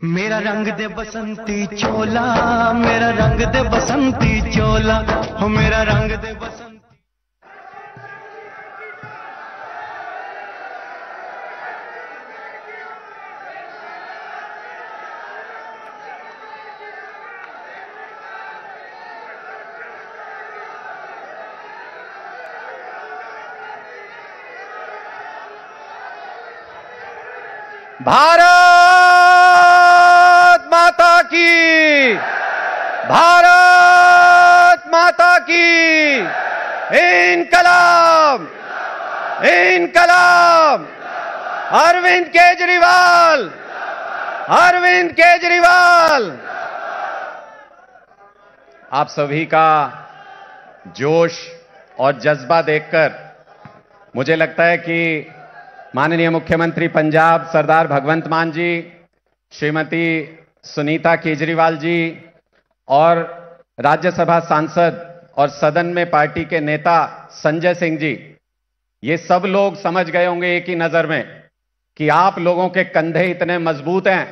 मेरा रंग दे बसंती चोला, मेरा रंग दे बसंती चोला, हो मेरा रंग दे बसंती। भारत माता की, भारत माता की, इनकलाब, इनकलाब, अरविंद केजरीवाल, अरविंद केजरीवाल। आप सभी का जोश और जज्बा देखकर मुझे लगता है कि माननीय मुख्यमंत्री पंजाब सरदार भगवंत मान जी, श्रीमती सुनीता केजरीवाल जी और राज्यसभा सांसद और सदन में पार्टी के नेता संजय सिंह जी, ये सब लोग समझ गए होंगे एक ही नजर में कि आप लोगों के कंधे इतने मजबूत हैं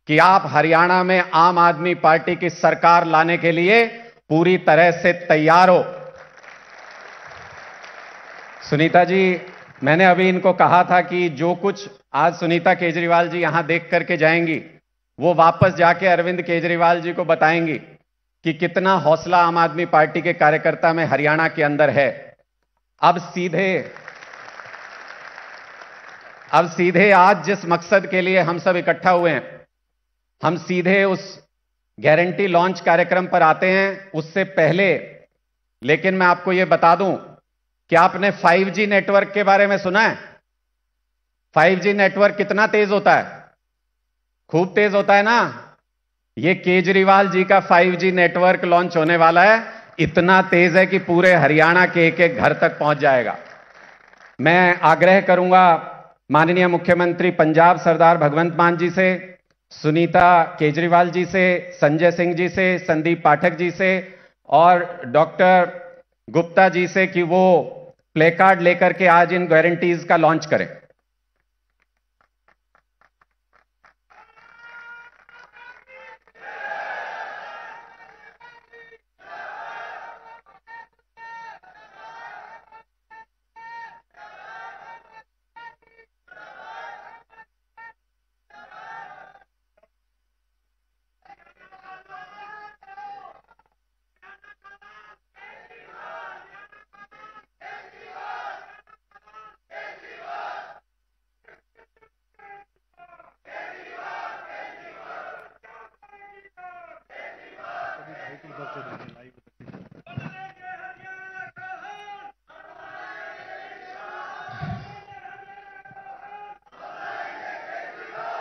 कि आप हरियाणा में आम आदमी पार्टी की सरकार लाने के लिए पूरी तरह से तैयार हो। सुनीता जी, मैंने अभी इनको कहा था कि जो कुछ आज सुनीता केजरीवाल जी यहां देख करके जाएंगी, वो वापस जाके अरविंद केजरीवाल जी को बताएंगी कि कितना हौसला आम आदमी पार्टी के कार्यकर्ता में हरियाणा के अंदर है। अब सीधे आज जिस मकसद के लिए हम सब इकट्ठा हुए हैं, हम सीधे उस गारंटी लॉन्च कार्यक्रम पर आते हैं। उससे पहले लेकिन मैं आपको यह बता दूं कि आपने 5G नेटवर्क के बारे में सुना है? 5G नेटवर्क कितना तेज होता है? खूब तेज होता है ना। ये केजरीवाल जी का 5G नेटवर्क लॉन्च होने वाला है। इतना तेज है कि पूरे हरियाणा के एक एक घर तक पहुंच जाएगा। मैं आग्रह करूंगा माननीय मुख्यमंत्री पंजाब सरदार भगवंत मान जी से, सुनीता केजरीवाल जी से, संजय सिंह जी से, संदीप पाठक जी से और डॉक्टर गुप्ता जी से कि वो प्ले कार्ड लेकर के आज इन गारंटीज का लॉन्च करें।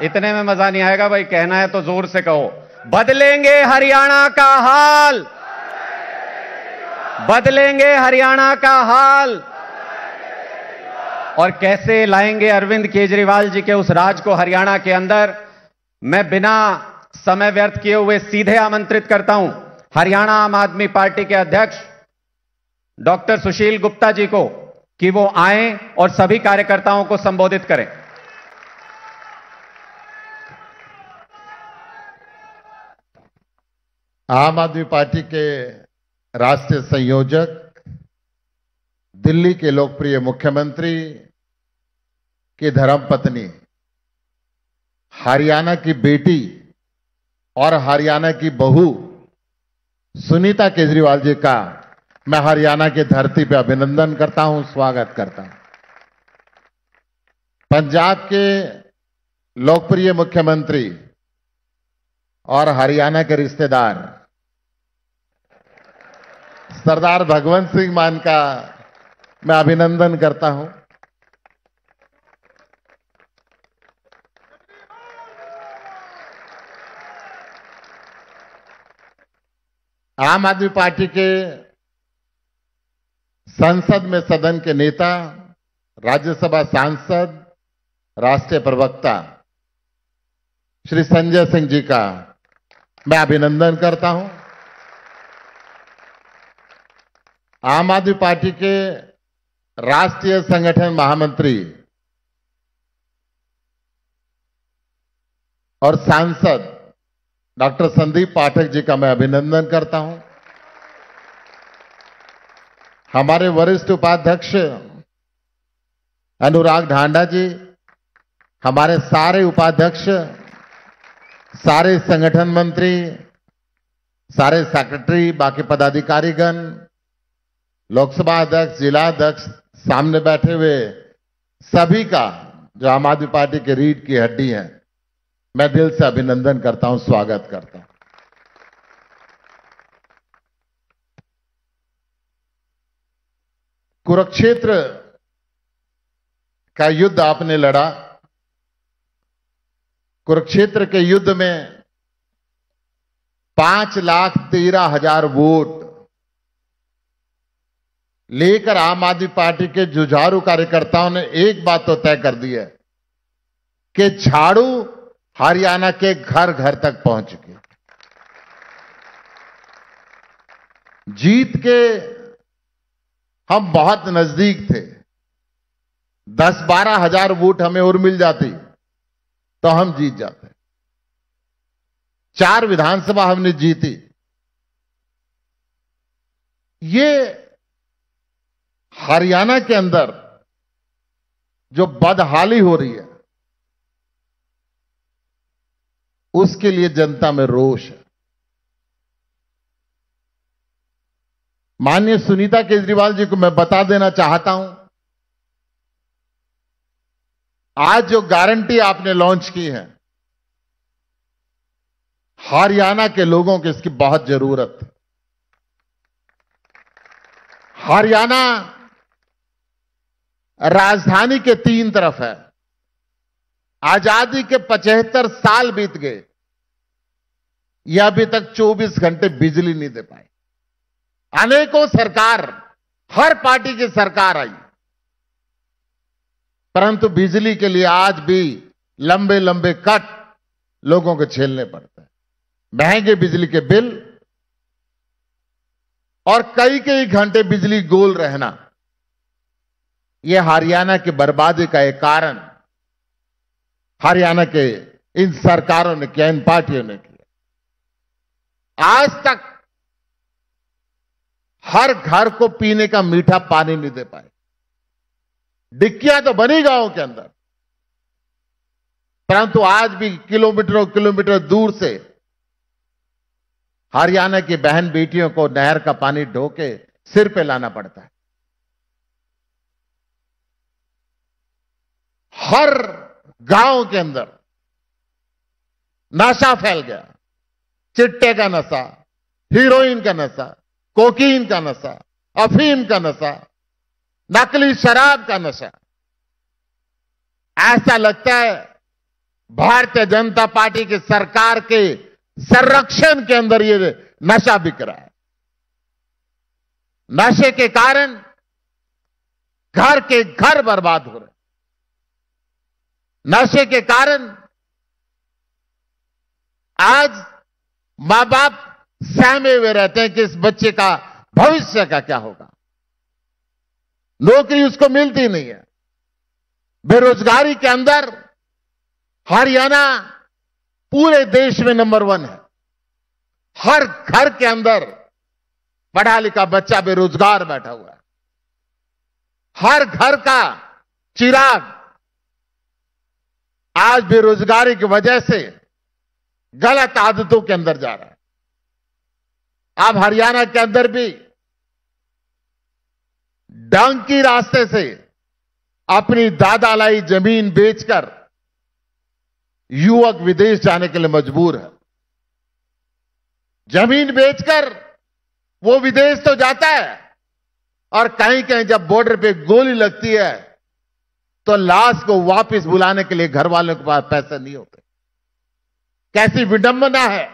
इतने में मजा नहीं आएगा भाई, कहना है तो जोर से कहो। बदलेंगे हरियाणा का हाल, बदलेंगे हरियाणा का हाल। और कैसे लाएंगे अरविंद केजरीवाल जी के उस राज को हरियाणा के अंदर। मैं बिना समय व्यर्थ किए हुए सीधे आमंत्रित करता हूं हरियाणा आम आदमी पार्टी के अध्यक्ष डॉक्टर सुशील गुप्ता जी को कि वो आएं और सभी कार्यकर्ताओं को संबोधित करें। आम आदमी पार्टी के राष्ट्रीय संयोजक, दिल्ली के लोकप्रिय मुख्यमंत्री की धर्मपत्नी, हरियाणा की बेटी और हरियाणा की बहू सुनीता केजरीवाल जी का मैं हरियाणा की धरती पर अभिनंदन करता हूं, स्वागत करता हूं। पंजाब के लोकप्रिय मुख्यमंत्री और हरियाणा के रिश्तेदार सरदार भगवंत सिंह मान का मैं अभिनंदन करता हूं। आम आदमी पार्टी के संसद में सदन के नेता, राज्यसभा सांसद, राष्ट्रीय प्रवक्ता श्री संजय सिंह जी का मैं अभिनंदन करता हूं। आम आदमी पार्टी के राष्ट्रीय संगठन महामंत्री और सांसद डॉक्टर संदीप पाठक जी का मैं अभिनंदन करता हूं। हमारे वरिष्ठ उपाध्यक्ष अनुराग ढांडा जी, हमारे सारे उपाध्यक्ष, सारे संगठन मंत्री, सारे सेक्रेटरी, बाकी पदाधिकारीगण, लोकसभा अध्यक्ष, जिला अध्यक्ष, सामने बैठे हुए सभी का जो आम आदमी पार्टी के रीढ़ की हड्डी हैं, मैं दिल से अभिनंदन करता हूं, स्वागत करता हूं। कुरुक्षेत्र का युद्ध आपने लड़ा। कुरुक्षेत्र के युद्ध में 5,13,000 वोट लेकर आम आदमी पार्टी के जुझारू कार्यकर्ताओं ने एक बात तो तय कर दी है कि झाड़ू हरियाणा के घर घर तक पहुंच गए। जीत के हम बहुत नजदीक थे। 10-12 हजार वोट हमें और मिल जाती तो हम जीत जाते। 4 विधानसभा हमने जीती। ये हरियाणा के अंदर जो बदहाली हो रही है उसके लिए जनता में रोष है। माननीय सुनीता केजरीवाल जी को मैं बता देना चाहता हूं, आज जो गारंटी आपने लॉन्च की है, हरियाणा के लोगों को इसकी बहुत जरूरत है। हरियाणा राजधानी के 3 तरफ है। आजादी के 75 साल बीत गए, यह अभी तक 24 घंटे बिजली नहीं दे पाए। अनेकों सरकार, हर पार्टी की सरकार आई, परंतु बिजली के लिए आज भी लंबे लंबे कट लोगों को झेलने पड़ते हैं। महंगे बिजली के बिल और कई कई घंटे बिजली गोल रहना, यह हरियाणा की बर्बादी का एक कारण हरियाणा के इन सरकारों ने किया, इन पार्टियों ने किया। आज तक हर घर को पीने का मीठा पानी नहीं दे पाए। डिक्कियां तो बनी गांव के अंदर, परंतु आज भी किलोमीटरों किलोमीटर दूर से हरियाणा की बहन बेटियों को नहर का पानी ढो के सिर पे लाना पड़ता है। हर गांव के अंदर नशा फैल गया। चिट्टे का नशा, हीरोइन का नशा, कोकीन का नशा, अफीम का नशा, नकली शराब का नशा। ऐसा लगता है भारतीय जनता पार्टी की सरकार के संरक्षण के अंदर ये नशा बिक रहा है। नशे के कारण घर के घर बर्बाद हो रहे हैं। नशे के कारण आज मां बाप सहमे हुए रहते हैं कि इस बच्चे का भविष्य का क्या होगा। नौकरी उसको मिलती नहीं है। बेरोजगारी के अंदर हरियाणा पूरे देश में नंबर 1 है। हर घर के अंदर पढ़ा लिखा बच्चा बेरोजगार बैठा हुआ है। हर घर का चिराग आज बेरोजगारी की वजह से गलत आदतों के अंदर जा रहा है। अब हरियाणा के अंदर भी डंकी रास्ते से अपनी दादा लाई जमीन बेचकर युवक विदेश जाने के लिए मजबूर है। जमीन बेचकर वो विदेश तो जाता है और कहीं कहीं जब बॉर्डर पे गोली लगती है तो लाश को वापस बुलाने के लिए घर वालों के पास पैसे नहीं होते। कैसी विडंबना है।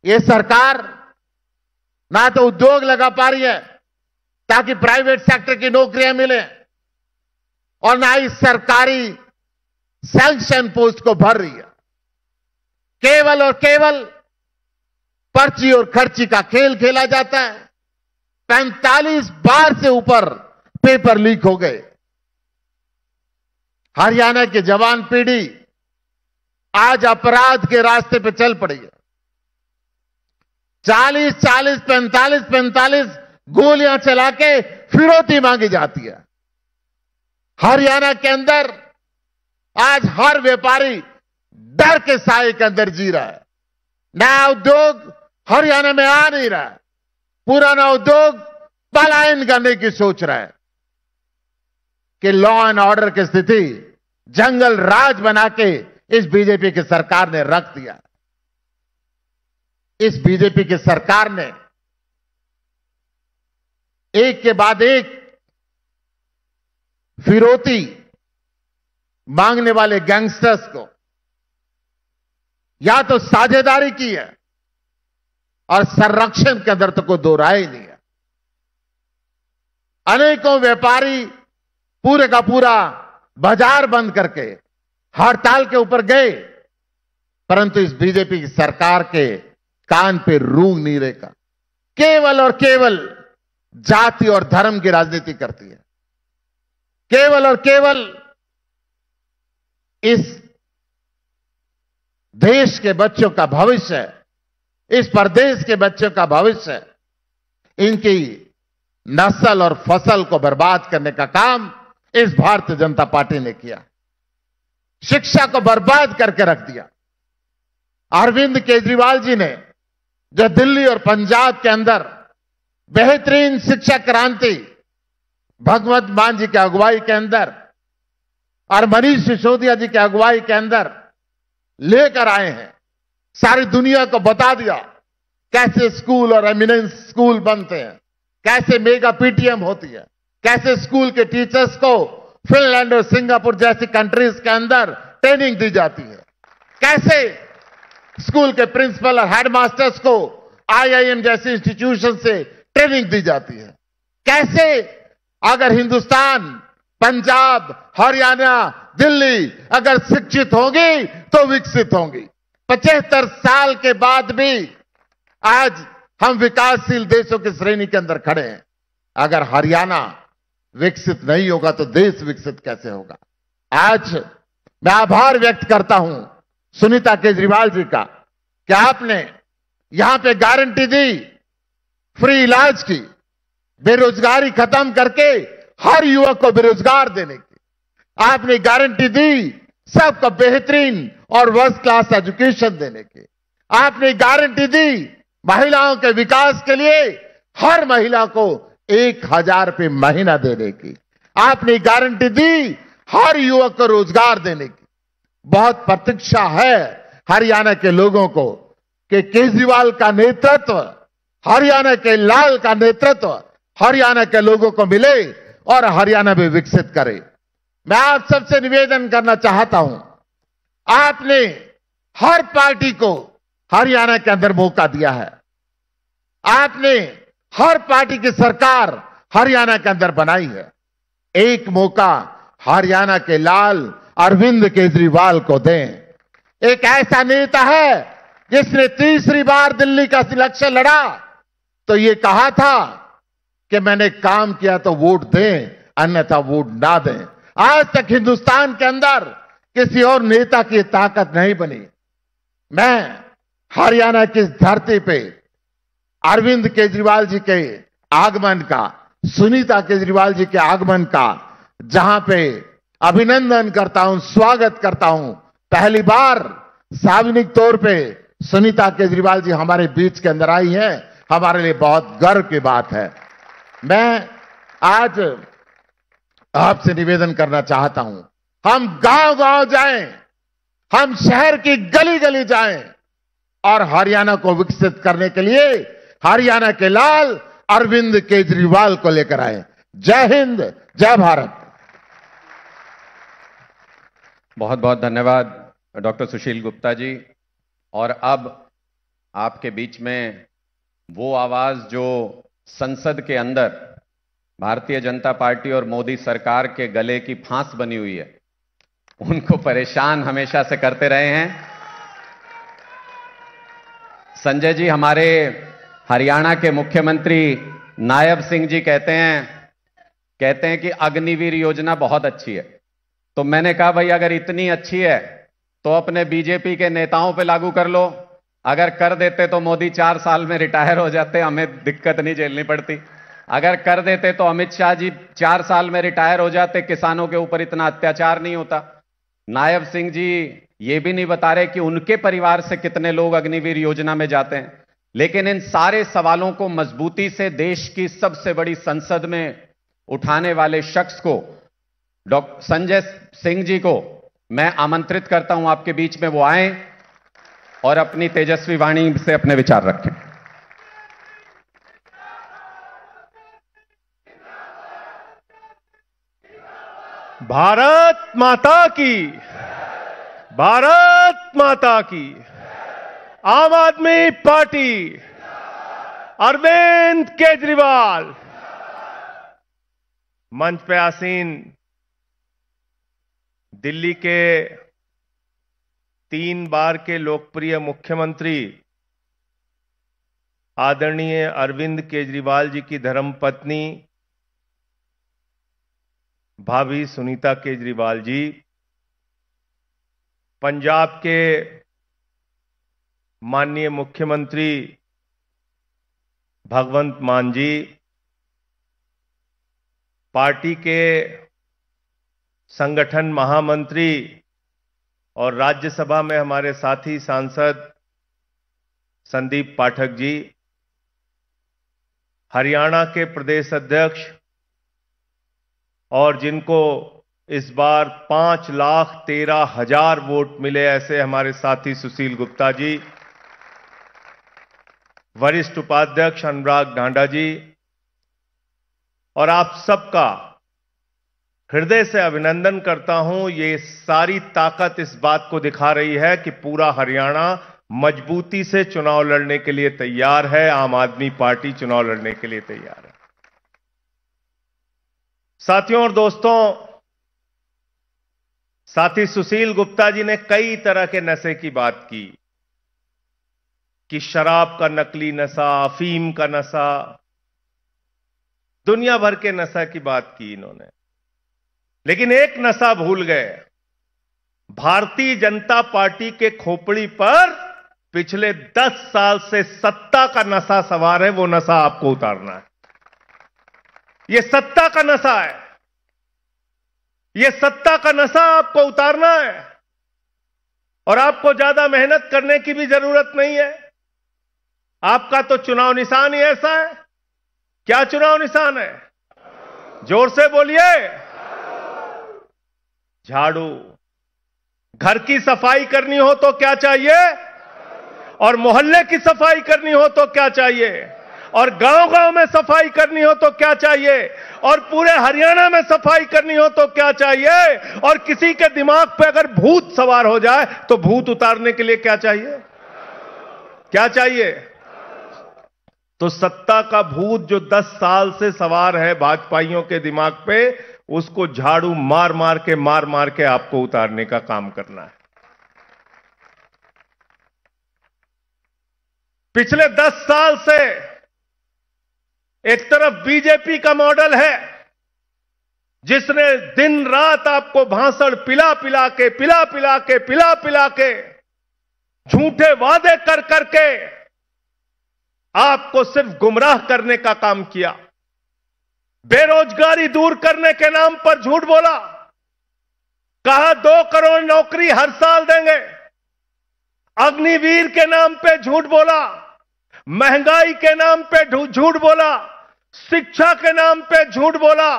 ये सरकार ना तो उद्योग लगा पा रही है ताकि प्राइवेट सेक्टर की नौकरियां मिले और ना ही सरकारी सैंक्शन पोस्ट को भर रही है। केवल और केवल पर्ची और खर्ची का खेल खेला जाता है। 45 बार से ऊपर पेपर लीक हो गए। हरियाणा की जवान पीढ़ी आज अपराध के रास्ते पे चल पड़ी है। 40-40, 45-45 गोलियां चला के फिरौती मांगी जाती है। हरियाणा के अंदर आज हर व्यापारी डर के साए के अंदर जी रहा है। नया उद्योग हरियाणा में आ नहीं रहा है। पुराना उद्योग पलायन करने की सोच रहा है कि लॉ एंड ऑर्डर की स्थिति जंगल राज बना के इस बीजेपी की सरकार ने रख दिया। इस बीजेपी की सरकार ने एक के बाद एक फिरौती मांगने वाले गैंगस्टर्स को या तो साझेदारी की है और संरक्षण के अंदर तो कोई दो राय ही नहीं है। अनेकों व्यापारी पूरे का पूरा बाजार बंद करके हड़ताल के ऊपर गए, परंतु इस बीजेपी की सरकार के कान पे रूंग नहीं रहेगा। केवल और केवल जाति और धर्म की राजनीति करती है। केवल और केवल इस देश के बच्चों का भविष्य, इस प्रदेश के बच्चों का भविष्य, इनकी नस्ल और फसल को बर्बाद करने का काम इस भारतीय जनता पार्टी ने किया। शिक्षा को बर्बाद करके रख दिया। अरविंद केजरीवाल जी ने जो दिल्ली और पंजाब के अंदर बेहतरीन शिक्षा क्रांति भगवंत मान जी की अगुवाई के अंदर और मनीष सिसोदिया जी की अगुवाई के अंदर लेकर आए हैं, सारी दुनिया को बता दिया कैसे स्कूल और एमिनेंस स्कूल बनते हैं, कैसे मेगा पीटीएम होती है, कैसे स्कूल के टीचर्स को फिनलैंड और सिंगापुर जैसी कंट्रीज के अंदर ट्रेनिंग दी जाती है, कैसे स्कूल के प्रिंसिपल और हेडमास्टर्स को आईआईएम जैसे इंस्टीट्यूशन से ट्रेनिंग दी जाती है, कैसे अगर हिंदुस्तान, पंजाब, हरियाणा, दिल्ली अगर शिक्षित होंगी तो विकसित होंगी। 75 साल के बाद भी आज हम विकासशील देशों की श्रेणी के अंदर खड़े हैं। अगर हरियाणा विकसित नहीं होगा तो देश विकसित कैसे होगा। आज मैं आभार व्यक्त करता हूं सुनीता केजरीवाल जी का कि आपने यहां पे गारंटी दी फ्री इलाज की, बेरोजगारी खत्म करके हर युवक को बेरोजगार देने की। आपने गारंटी दी सबको बेहतरीन और फर्स्ट क्लास एजुकेशन देने की। आपने गारंटी दी महिलाओं के विकास के लिए हर महिला को 1,000 रुपये महीना देने की। आपने गारंटी दी हर युवक को रोजगार देने की। बहुत प्रतीक्षा है हरियाणा के लोगों को कि केजरीवाल का नेतृत्व, हरियाणा के लाल का नेतृत्व हरियाणा के लोगों को मिले और हरियाणा भी विकसित करे। मैं आप सबसे निवेदन करना चाहता हूं, आपने हर पार्टी को हरियाणा के अंदर मौका दिया है। आपने हर पार्टी की सरकार हरियाणा के अंदर बनाई है। एक मौका हरियाणा के लाल अरविंद केजरीवाल को दें। एक ऐसा नेता है जिसने तीसरी बार दिल्ली का इलेक्शन लड़ा तो ये कहा था कि मैंने काम किया तो वोट दें, अन्यथा वोट ना दें। आज तक हिंदुस्तान के अंदर किसी और नेता की ताकत नहीं बनी। मैं हरियाणा की धरती पे अरविंद केजरीवाल जी के आगमन का, सुनीता केजरीवाल जी के आगमन का जहां पे अभिनंदन करता हूं, स्वागत करता हूं। पहली बार सार्वजनिक तौर पे सुनीता केजरीवाल जी हमारे बीच के अंदर आई हैं, हमारे लिए बहुत गर्व की बात है। मैं आज आपसे निवेदन करना चाहता हूं, हम गांव-गांव जाएं, हम शहर की गली-गली जाएं और हरियाणा को विकसित करने के लिए हरियाणा के लाल अरविंद केजरीवाल को लेकर आए। जय हिंद, जय भारत। बहुत बहुत धन्यवाद डॉक्टर सुशील गुप्ता जी। और अब आपके बीच में वो आवाज जो संसद के अंदर भारतीय जनता पार्टी और मोदी सरकार के गले की फांस बनी हुई है, उनको परेशान हमेशा से करते रहे हैं। संजय जी, हमारे हरियाणा के मुख्यमंत्री नायब सिंह जी कहते हैं कि अग्निवीर योजना बहुत अच्छी है। तो मैंने कहा भाई अगर इतनी अच्छी है तो अपने बीजेपी के नेताओं पे लागू कर लो। अगर कर देते तो मोदी 4 साल में रिटायर हो जाते, हमें दिक्कत नहीं झेलनी पड़ती। अगर कर देते तो अमित शाह जी 4 साल में रिटायर हो जाते, किसानों के ऊपर इतना अत्याचार नहीं होता। नायब सिंह जी ये भी नहीं बता रहे कि उनके परिवार से कितने लोग अग्निवीर योजना में जाते हैं। लेकिन इन सारे सवालों को मजबूती से देश की सबसे बड़ी संसद में उठाने वाले शख्स को, डॉक्टर संजय सिंह जी को मैं आमंत्रित करता हूं आपके बीच में वो आए और अपनी तेजस्वी वाणी से अपने विचार रखें। भारत माता की, भारत माता की। आम आदमी पार्टी, अरविंद केजरीवाल। मंच पे आसीन दिल्ली के 3 बार के लोकप्रिय मुख्यमंत्री आदरणीय अरविंद केजरीवाल जी की धर्मपत्नी भाभी सुनीता केजरीवाल जी, पंजाब के माननीय मुख्यमंत्री भगवंत मान जी, पार्टी के संगठन महामंत्री और राज्यसभा में हमारे साथी सांसद संदीप पाठक जी, हरियाणा के प्रदेश अध्यक्ष और जिनको इस बार 5,13,000 वोट मिले ऐसे हमारे साथी सुशील गुप्ता जी, वरिष्ठ उपाध्यक्ष अनुराग ढांडा जी, और आप सबका हृदय से अभिनंदन करता हूं। ये सारी ताकत इस बात को दिखा रही है कि पूरा हरियाणा मजबूती से चुनाव लड़ने के लिए तैयार है। आम आदमी पार्टी चुनाव लड़ने के लिए तैयार है। साथियों और दोस्तों, साथी सुशील गुप्ता जी ने कई तरह के नशे की बात की कि शराब का नकली नशा, अफीम का नशा, दुनिया भर के नशा की बात की इन्होंने। लेकिन एक नशा भूल गए। भारतीय जनता पार्टी के खोपड़ी पर पिछले 10 साल से सत्ता का नशा सवार है, वो नशा आपको उतारना है। ये सत्ता का नशा है, ये सत्ता का नशा आपको उतारना है। और आपको ज्यादा मेहनत करने की भी जरूरत नहीं है। आपका तो चुनाव निशान ही ऐसा है। क्या चुनाव निशान है? जोर से बोलिए। झाड़ू। घर की सफाई करनी हो तो क्या चाहिए? और मोहल्ले की सफाई करनी हो तो क्या चाहिए? और गांव-गांव में सफाई करनी हो तो क्या चाहिए? और पूरे हरियाणा में सफाई करनी हो तो क्या चाहिए? और किसी के दिमाग पे अगर भूत सवार हो जाए तो भूत उतारने के लिए क्या चाहिए? क्या चाहिए? तो सत्ता का भूत जो 10 साल से सवार है भाजपाइयों के दिमाग पे, उसको झाड़ू मार मार के आपको उतारने का काम करना है। पिछले 10 साल से एक तरफ बीजेपी का मॉडल है जिसने दिन रात आपको भाषण पिला पिला के झूठे वादे कर करके आपको सिर्फ गुमराह करने का काम किया। बेरोजगारी दूर करने के नाम पर झूठ बोला। कहा 2 करोड़ नौकरी हर साल देंगे। अग्निवीर के नाम पे झूठ बोला। महंगाई के नाम पे झूठ बोला। शिक्षा के नाम पे झूठ बोला।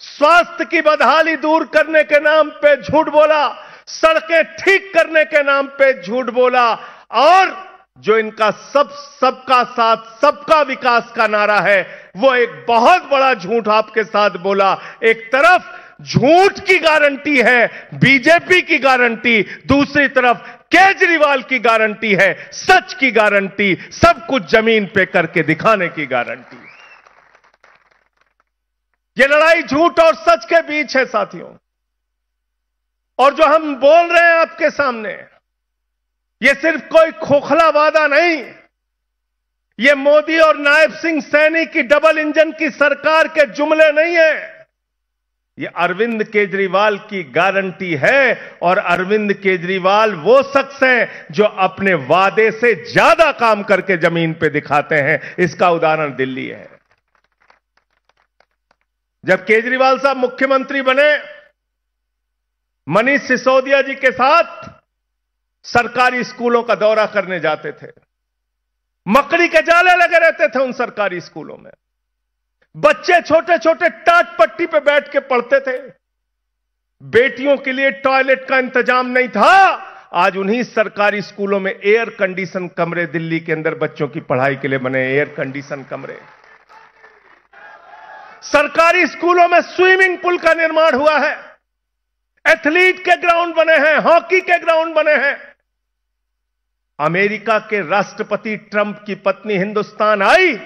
स्वास्थ्य की बदहाली दूर करने के नाम पे झूठ बोला। सड़कें ठीक करने के नाम पे झूठ बोला। और जो इनका सबका साथ सबका विकास का नारा है, वो एक बहुत बड़ा झूठ आपके साथ बोला। एक तरफ झूठ की गारंटी है बीजेपी की गारंटी, दूसरी तरफ केजरीवाल की गारंटी है सच की गारंटी, सब कुछ जमीन पे करके दिखाने की गारंटी। ये लड़ाई झूठ और सच के बीच है साथियों। और जो हम बोल रहे हैं आपके सामने, ये सिर्फ कोई खोखला वादा नहीं, ये मोदी और नायब सिंह सैनी की डबल इंजन की सरकार के जुमले नहीं है। ये अरविंद केजरीवाल की गारंटी है। और अरविंद केजरीवाल वो शख्स हैं जो अपने वादे से ज्यादा काम करके जमीन पे दिखाते हैं। इसका उदाहरण दिल्ली है। जब केजरीवाल साहब मुख्यमंत्री बने, मनीष सिसोदिया जी के साथ सरकारी स्कूलों का दौरा करने जाते थे। मकड़ी के जाले लगे रहते थे उन सरकारी स्कूलों में। बच्चे छोटे छोटे टाट पट्टी पे बैठ के पढ़ते थे। बेटियों के लिए टॉयलेट का इंतजाम नहीं था। आज उन्हीं सरकारी स्कूलों में एयर कंडीशन कमरे दिल्ली के अंदर बच्चों की पढ़ाई के लिए बने एयर कंडीशन कमरे। सरकारी स्कूलों में स्विमिंग पूल का निर्माण हुआ है। एथलीट के ग्राउंड बने हैं, हॉकी के ग्राउंड बने हैं। अमेरिका के राष्ट्रपति ट्रंप की पत्नी हिंदुस्तान आई,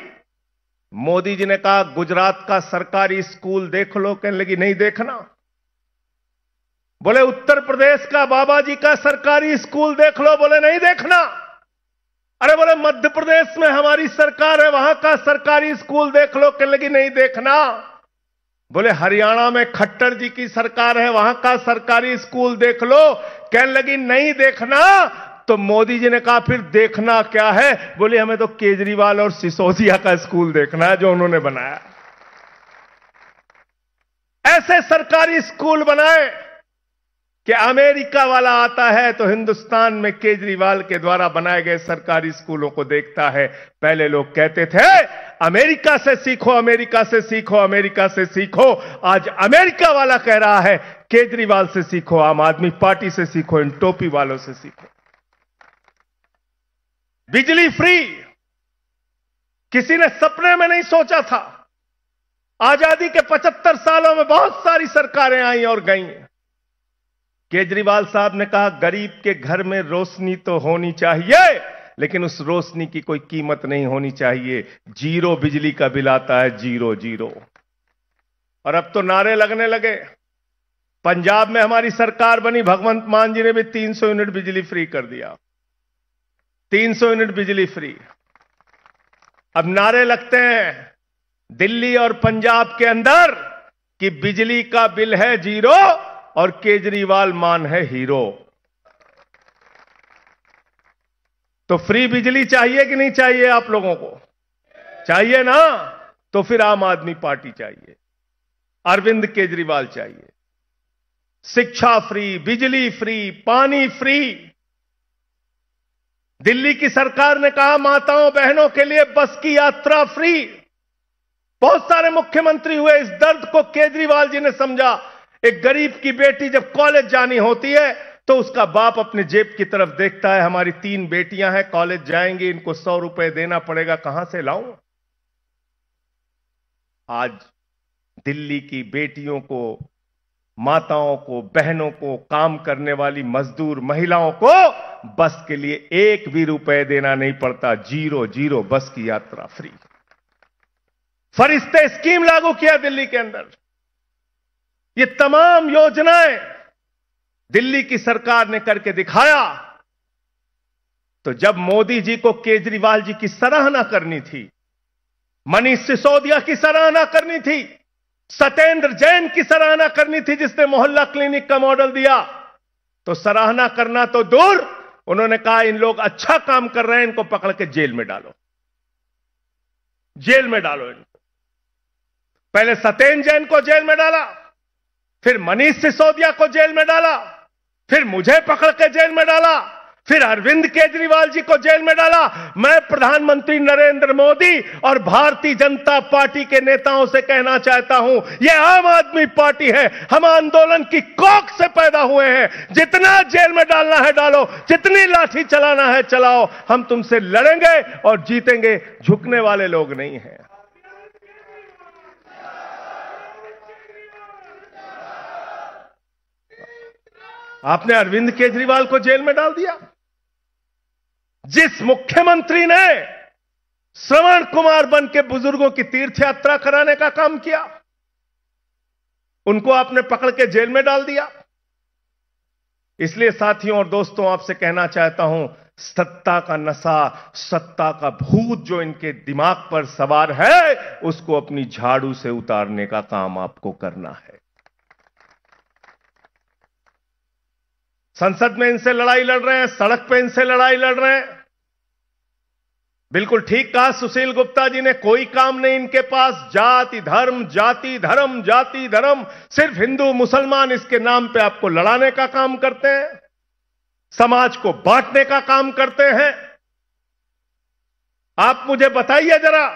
मोदी जी ने कहा गुजरात का सरकारी स्कूल देख लो, कहने लगी नहीं देखना। बोले उत्तर प्रदेश का बाबा जी का सरकारी स्कूल देख लो, बोले नहीं देखना। अरे बोले मध्य प्रदेश में हमारी सरकार है, वहां का सरकारी स्कूल देख लो, कहने लगी नहीं देखना। बोले हरियाणा में खट्टर जी की सरकार है, वहां का सरकारी स्कूल देख लो, कहने लगी नहीं देखना। तो मोदी जी ने कहा फिर देखना क्या है? बोले हमें तो केजरीवाल और सिसोदिया का स्कूल देखना है जो उन्होंने बनाया। ऐसे सरकारी स्कूल बनाए कि अमेरिका वाला आता है तो हिंदुस्तान में केजरीवाल के द्वारा बनाए गए सरकारी स्कूलों को देखता है। पहले लोग कहते थे अमेरिका से सीखो, अमेरिका से सीखो, अमेरिका से सीखो। आज अमेरिका वाला कह रहा है केजरीवाल से सीखो, आम आदमी पार्टी से सीखो, इन टोपी वालों से सीखो। बिजली फ्री किसी ने सपने में नहीं सोचा था। आजादी के 75 सालों में बहुत सारी सरकारें आई और गईं। केजरीवाल साहब ने कहा गरीब के घर में रोशनी तो होनी चाहिए, लेकिन उस रोशनी की कोई कीमत नहीं होनी चाहिए। जीरो बिजली का बिल आता है, जीरो जीरो। और अब तो नारे लगने लगे। पंजाब में हमारी सरकार बनी, भगवंत मान जी ने भी 300 यूनिट बिजली फ्री कर दिया। 300 यूनिट बिजली फ्री। अब नारे लगते हैं दिल्ली और पंजाब के अंदर कि बिजली का बिल है जीरो और केजरीवाल मान है हीरो। तो फ्री बिजली चाहिए कि नहीं चाहिए? आप लोगों को चाहिए ना? तो फिर आम आदमी पार्टी चाहिए, अरविंद केजरीवाल चाहिए। शिक्षा फ्री, बिजली फ्री, पानी फ्री। दिल्ली की सरकार ने कहा माताओं बहनों के लिए बस की यात्रा फ्री। बहुत सारे मुख्यमंत्री हुए, इस दर्द को केजरीवाल जी ने समझा। एक गरीब की बेटी जब कॉलेज जानी होती है तो उसका बाप अपने जेब की तरफ देखता है, हमारी 3 बेटियां हैं, कॉलेज जाएंगी, इनको 100 रुपए देना पड़ेगा, कहां से लाऊं? आज दिल्ली की बेटियों को, माताओं को, बहनों को, काम करने वाली मजदूर महिलाओं को बस के लिए 1 भी रुपए देना नहीं पड़ता। जीरो जीरो बस की यात्रा फ्री। फरिश्ते स्कीम लागू किया दिल्ली के अंदर। ये तमाम योजनाएं दिल्ली की सरकार ने करके दिखाया। तो जब मोदी जी को केजरीवाल जी की सराहना करनी थी, मनीष सिसोदिया की सराहना करनी थी, सत्येंद्र जैन की सराहना करनी थी जिसने मोहल्ला क्लिनिक का मॉडल दिया, तो सराहना करना तो दूर, उन्होंने कहा इन लोग अच्छा काम कर रहे हैं, इनको पकड़ के जेल में डालो, जेल में डालो इनको। पहले सत्येंद्र जैन को जेल में डाला, फिर मनीष सिसोदिया को जेल में डाला, फिर मुझे पकड़ के जेल में डाला, फिर अरविंद केजरीवाल जी को जेल में डाला। मैं प्रधानमंत्री नरेंद्र मोदी और भारतीय जनता पार्टी के नेताओं से कहना चाहता हूं, यह आम आदमी पार्टी है, हम आंदोलन की कोख से पैदा हुए हैं। जितना जेल में डालना है डालो, जितनी लाठी चलाना है चलाओ, हम तुमसे लड़ेंगे और जीतेंगे, झुकने वाले लोग नहीं हैं। आपने अरविंद केजरीवाल को जेल में डाल दिया। जिस मुख्यमंत्री ने श्रवण कुमार बन के बुजुर्गों की तीर्थ यात्रा कराने का काम किया, उनको आपने पकड़ के जेल में डाल दिया। इसलिए साथियों और दोस्तों, आपसे कहना चाहता हूं, सत्ता का नशा, सत्ता का भूत जो इनके दिमाग पर सवार है, उसको अपनी झाड़ू से उतारने का काम आपको करना है। संसद में इनसे लड़ाई लड़ रहे हैं, सड़क पे इनसे लड़ाई लड़ रहे हैं। बिल्कुल ठीक कहा सुशील गुप्ता जी ने, कोई काम नहीं इनके पास, जाति धर्म जाति धर्म जाति धर्म, सिर्फ हिंदू मुसलमान इसके नाम पे आपको लड़ाने का काम करते हैं, समाज को बांटने का काम करते हैं। आप मुझे बताइए जरा,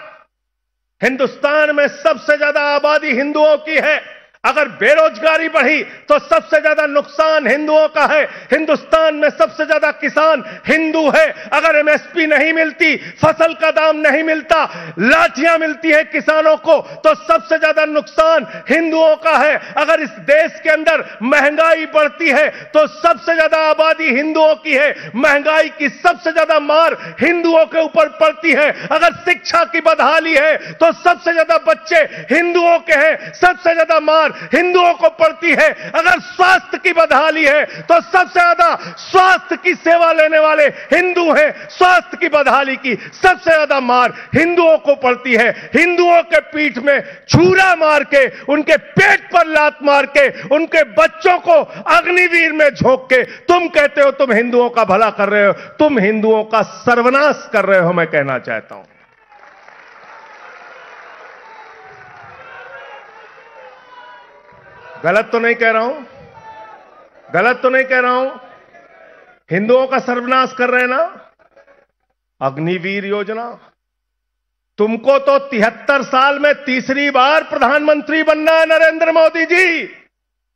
हिंदुस्तान में सबसे ज्यादा आबादी हिंदुओं की है, अगर बेरोजगारी बढ़ी तो सबसे ज्यादा नुकसान हिंदुओं का है। हिंदुस्तान में सबसे ज्यादा किसान हिंदू है, अगर एमएसपी नहीं मिलती, फसल का दाम नहीं मिलता, लाठियां मिलती है किसानों को, तो सबसे ज्यादा नुकसान हिंदुओं का है। अगर इस देश के अंदर महंगाई बढ़ती है तो सबसे ज्यादा आबादी हिंदुओं की है, महंगाई की सबसे ज्यादा मार हिंदुओं के ऊपर पड़ती है। अगर शिक्षा की बदहाली है तो सबसे ज्यादा बच्चे हिंदुओं के हैं, सबसे ज्यादा मार हिंदुओं को पड़ती है। अगर स्वास्थ्य की बदहाली है तो सबसे ज्यादा स्वास्थ्य की सेवा लेने वाले हिंदू हैं, स्वास्थ्य की बदहाली की सबसे ज्यादा मार हिंदुओं को पड़ती है। हिंदुओं के पीठ में छुरा मार के, उनके पेट पर लात मार के, उनके बच्चों को अग्निवीर में झोंक के तुम कहते हो तुम हिंदुओं का भला कर रहे हो, तुम हिंदुओं का सर्वनाश कर रहे हो। मैं कहना चाहता हूं, गलत तो नहीं कह रहा हूं, गलत तो नहीं कह रहा हूं, हिंदुओं का सर्वनाश कर रहे हैं ना। अग्निवीर योजना, तुमको तो 73 साल में तीसरी बार प्रधानमंत्री बनना है नरेंद्र मोदी जी,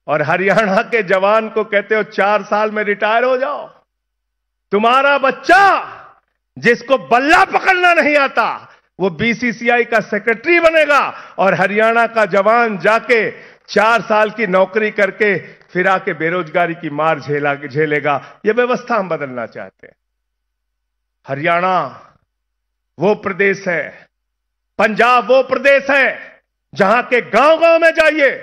और हरियाणा के जवान को कहते हो 4 साल में रिटायर हो जाओ। तुम्हारा बच्चा जिसको बल्ला पकड़ना नहीं आता वो बीसीसीआई का सेक्रेटरी बनेगा, और हरियाणा का जवान जाके 4 साल की नौकरी करके फिर आके बेरोजगारी की मार झेलेगा। यह व्यवस्था हम बदलना चाहते हैं। हरियाणा वो प्रदेश है, पंजाब वो प्रदेश है जहां के गांव-गांव में जाइए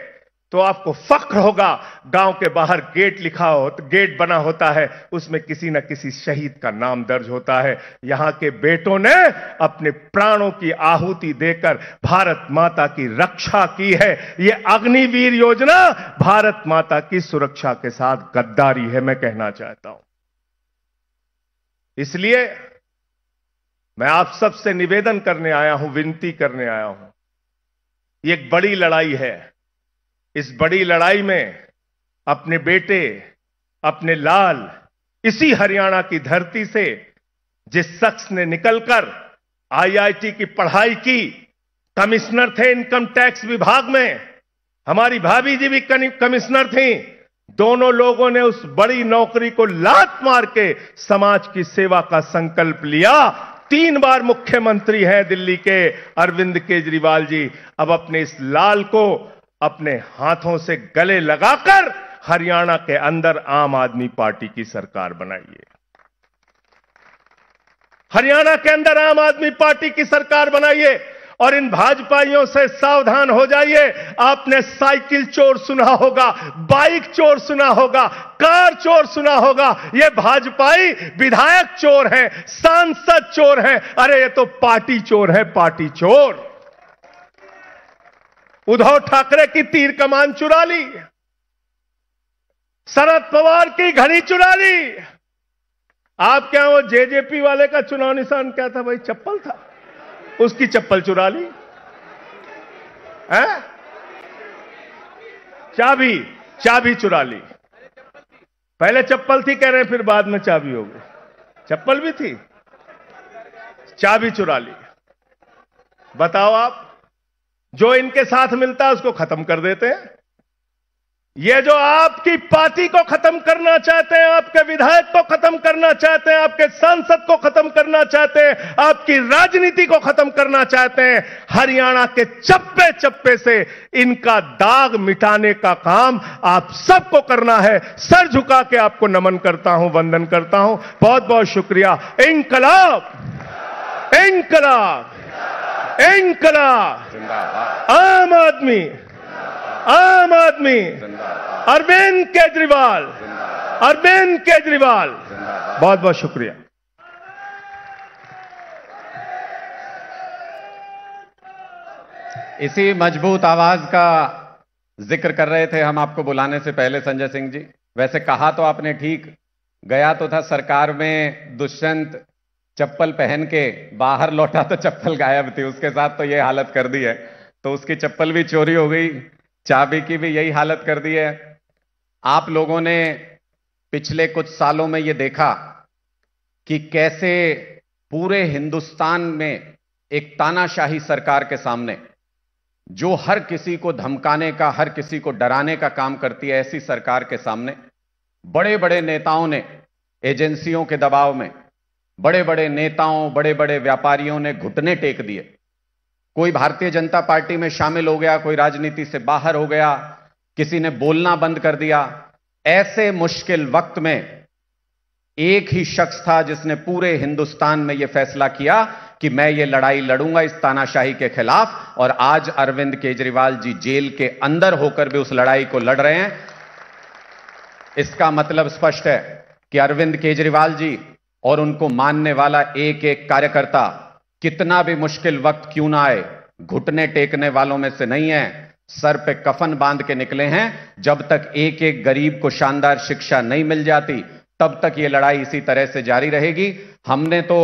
तो आपको फक्र होगा, गांव के बाहर गेट बना होता है, उसमें किसी न किसी शहीद का नाम दर्ज होता है। यहां के बेटों ने अपने प्राणों की आहुति देकर भारत माता की रक्षा की है। यह अग्निवीर योजना भारत माता की सुरक्षा के साथ गद्दारी है, मैं कहना चाहता हूं। इसलिए मैं आप सबसे निवेदन करने आया हूं, विनती करने आया हूं। ये एक बड़ी लड़ाई है। इस बड़ी लड़ाई में अपने बेटे, अपने लाल, इसी हरियाणा की धरती से जिस शख्स ने निकलकर आईआईटी की पढ़ाई की, कमिश्नर थे इनकम टैक्स विभाग में, हमारी भाभी जी भी कमिश्नर थी, दोनों लोगों ने उस बड़ी नौकरी को लात मार के समाज की सेवा का संकल्प लिया। 3 बार मुख्यमंत्री हैं दिल्ली के अरविंद केजरीवाल जी। अब अपने इस लाल को अपने हाथों से गले लगाकर हरियाणा के अंदर आम आदमी पार्टी की सरकार बनाइए। हरियाणा के अंदर आम आदमी पार्टी की सरकार बनाइए, और इन भाजपाइयों से सावधान हो जाइए। आपने साइकिल चोर सुना होगा, बाइक चोर सुना होगा, कार चोर सुना होगा, ये भाजपाई विधायक चोर हैं, सांसद चोर हैं। अरे ये तो पार्टी चोर है, पार्टी चोर। उद्धव ठाकरे की तीर कमान चुरा ली, शरद पवार की घड़ी चुरा ली। आप क्या, वो जेजेपी वाले का चुनाव निशान क्या था भाई? चप्पल था, उसकी चप्पल चुरा ली है? चाबी चुरा ली। पहले चप्पल थी कह रहे, फिर बाद में चाबी हो गई। चप्पल भी थी, चाबी चुरा ली। बताओ आप, जो इनके साथ मिलता है उसको खत्म कर देते हैं। ये जो आपकी पार्टी को खत्म करना चाहते हैं, आपके विधायक को खत्म करना चाहते हैं, आपके सांसद को खत्म करना चाहते हैं, आपकी राजनीति को खत्म करना चाहते हैं, हरियाणा के चप्पे चप्पे से इनका दाग मिटाने का काम आप सबको करना है। सर झुका के आपको नमन करता हूं, वंदन करता हूं। बहुत बहुत शुक्रिया। इंकलाब, इंकलाब, इंकलाब। आम आदमी, आम आदमी, अरविंद केजरीवाल, अरविंद केजरीवाल। बहुत बहुत शुक्रिया। इसी मजबूत आवाज का जिक्र कर रहे थे हम आपको बुलाने से पहले संजय सिंह जी। वैसे कहा तो आपने ठीक, गया तो था सरकार में दुष्यंत, चप्पल पहन के बाहर लौटा तो चप्पल गायब थी, उसके साथ तो ये हालत कर दी है। तो उसकी चप्पल भी चोरी हो गई, चाबी की भी यही हालत कर दी है। आप लोगों ने पिछले कुछ सालों में ये देखा कि कैसे पूरे हिंदुस्तान में एक तानाशाही सरकार के सामने, जो हर किसी को धमकाने का, हर किसी को डराने का काम करती है, ऐसी सरकार के सामने बड़े बड़े नेताओं ने, एजेंसियों के दबाव में बड़े बड़े नेताओं, बड़े बड़े व्यापारियों ने घुटने टेक दिए। कोई भारतीय जनता पार्टी में शामिल हो गया, कोई राजनीति से बाहर हो गया, किसी ने बोलना बंद कर दिया। ऐसे मुश्किल वक्त में एक ही शख्स था जिसने पूरे हिंदुस्तान में यह फैसला किया कि मैं ये लड़ाई लड़ूंगा इस तानाशाही के खिलाफ, और आज अरविंद केजरीवाल जी जेल के अंदर होकर भी उस लड़ाई को लड़ रहे हैं। इसका मतलब स्पष्ट है कि अरविंद केजरीवाल जी और उनको मानने वाला एक एक कार्यकर्ता कितना भी मुश्किल वक्त क्यों ना आए, घुटने टेकने वालों में से नहीं है, सर पे कफन बांध के निकले हैं। जब तक एक एक गरीब को शानदार शिक्षा नहीं मिल जाती, तब तक ये लड़ाई इसी तरह से जारी रहेगी। हमने तो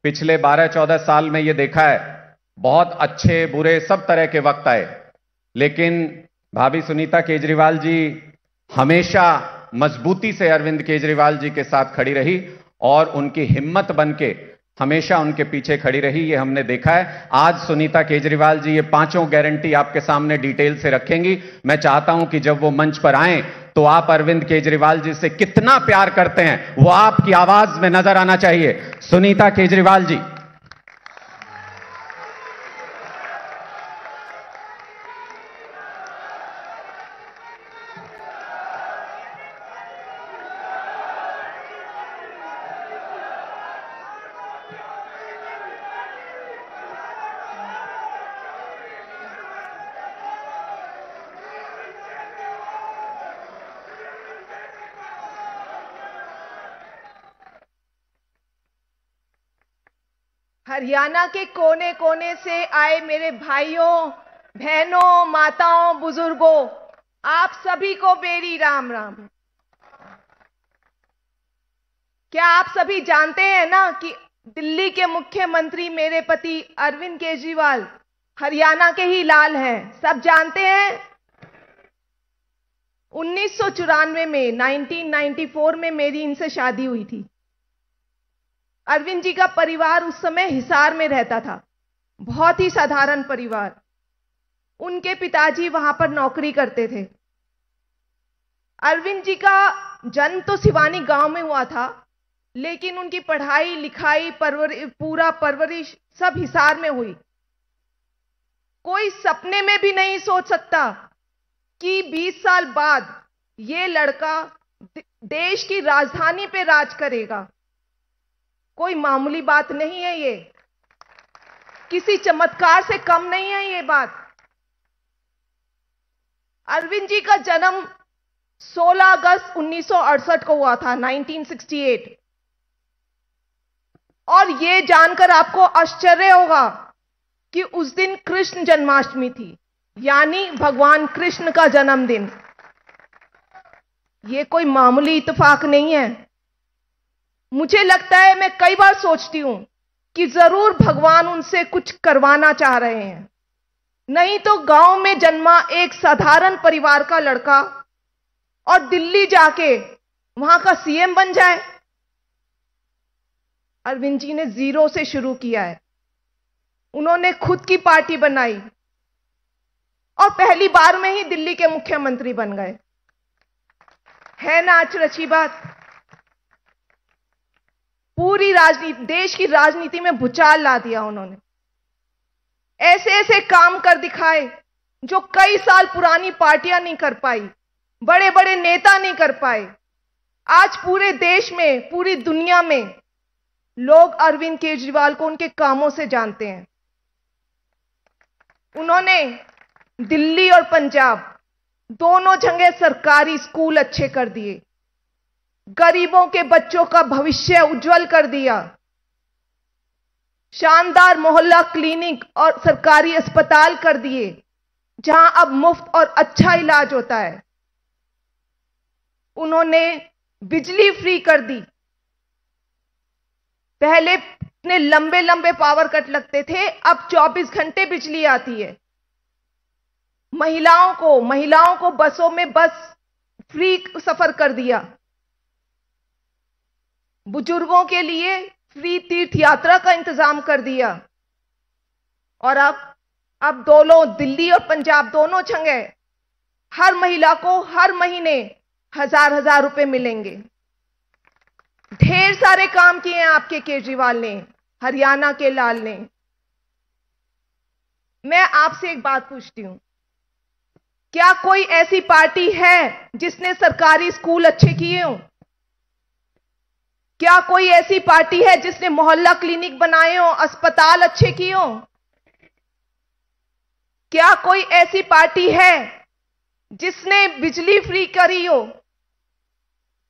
पिछले 12-14 साल में ये देखा है, बहुत अच्छे बुरे सब तरह के वक्त आए, लेकिन भाभी सुनीता केजरीवाल जी हमेशा मजबूती से अरविंद केजरीवाल जी के साथ खड़ी रही और उनकी हिम्मत बनके हमेशा उनके पीछे खड़ी रही। ये हमने देखा है। आज सुनीता केजरीवाल जी ये 5 गारंटी आपके सामने डिटेल से रखेंगी। मैं चाहता हूं कि जब वो मंच पर आएं तो आप अरविंद केजरीवाल जी से कितना प्यार करते हैं वो आपकी आवाज में नजर आना चाहिए। सुनीता केजरीवाल जी। हरियाणा के कोने कोने से आए मेरे भाइयों, बहनों, माताओं, बुजुर्गों, आप सभी को मेरी राम राम। क्या आप सभी जानते हैं ना कि दिल्ली के मुख्यमंत्री मेरे पति अरविंद केजरीवाल हरियाणा के ही लाल हैं? सब जानते हैं। 1994 में 1994 में मेरी इनसे शादी हुई थी। अरविंद जी का परिवार उस समय हिसार में रहता था, बहुत ही साधारण परिवार। उनके पिताजी वहां पर नौकरी करते थे। अरविंद जी का जन्म तो सिवानी गांव में हुआ था, लेकिन उनकी पढ़ाई लिखाई पूरा परवरिश सब हिसार में हुई। कोई सपने में भी नहीं सोच सकता कि 20 साल बाद ये लड़का देश की राजधानी पे राज करेगा। कोई मामूली बात नहीं है, ये किसी चमत्कार से कम नहीं है ये बात। अरविंद जी का जन्म 16 अगस्त 1968 को हुआ था, 1968। और ये जानकर आपको आश्चर्य होगा कि उस दिन कृष्ण जन्माष्टमी थी, यानी भगवान कृष्ण का जन्मदिन। ये कोई मामूली इत्तेफाक नहीं है। मुझे लगता है, मैं कई बार सोचती हूं कि जरूर भगवान उनसे कुछ करवाना चाह रहे हैं, नहीं तो गांव में जन्मा एक साधारण परिवार का लड़का और दिल्ली जाके वहां का सीएम बन जाए। अरविंद जी ने जीरो से शुरू किया है। उन्होंने खुद की पार्टी बनाई और पहली बार में ही दिल्ली के मुख्यमंत्री बन गए। है ना अचरज बात? पूरी राजनीति, देश की राजनीति में भूचाल ला दिया उन्होंने। ऐसे ऐसे काम कर दिखाए जो कई साल पुरानी पार्टियां नहीं कर पाई, बड़े बड़े नेता नहीं कर पाए। आज पूरे देश में, पूरी दुनिया में लोग अरविंद केजरीवाल को उनके कामों से जानते हैं। उन्होंने दिल्ली और पंजाब दोनों जगह सरकारी स्कूल अच्छे कर दिए, गरीबों के बच्चों का भविष्य उज्जवल कर दिया, शानदार मोहल्ला क्लिनिक और सरकारी अस्पताल कर दिए, जहां अब मुफ्त और अच्छा इलाज होता है। उन्होंने बिजली फ्री कर दी। पहले इतने लंबे लंबे पावर कट लगते थे, अब 24 घंटे बिजली आती है। महिलाओं को बसों में बस फ्री सफर कर दिया। बुजुर्गों के लिए फ्री तीर्थ यात्रा का इंतजाम कर दिया। और अब दोनों दिल्ली और पंजाब दोनों जगह हर महिला को हर महीने 1000 रुपए मिलेंगे। ढेर सारे काम किए हैं आपके केजरीवाल ने, हरियाणा के लाल ने। मैं आपसे एक बात पूछती हूं, क्या कोई ऐसी पार्टी है जिसने सरकारी स्कूल अच्छे किए हों? क्या कोई ऐसी पार्टी है जिसने मोहल्ला क्लिनिक बनाए हों, अस्पताल अच्छे किए हों? क्या कोई ऐसी पार्टी है जिसने बिजली फ्री करी हो?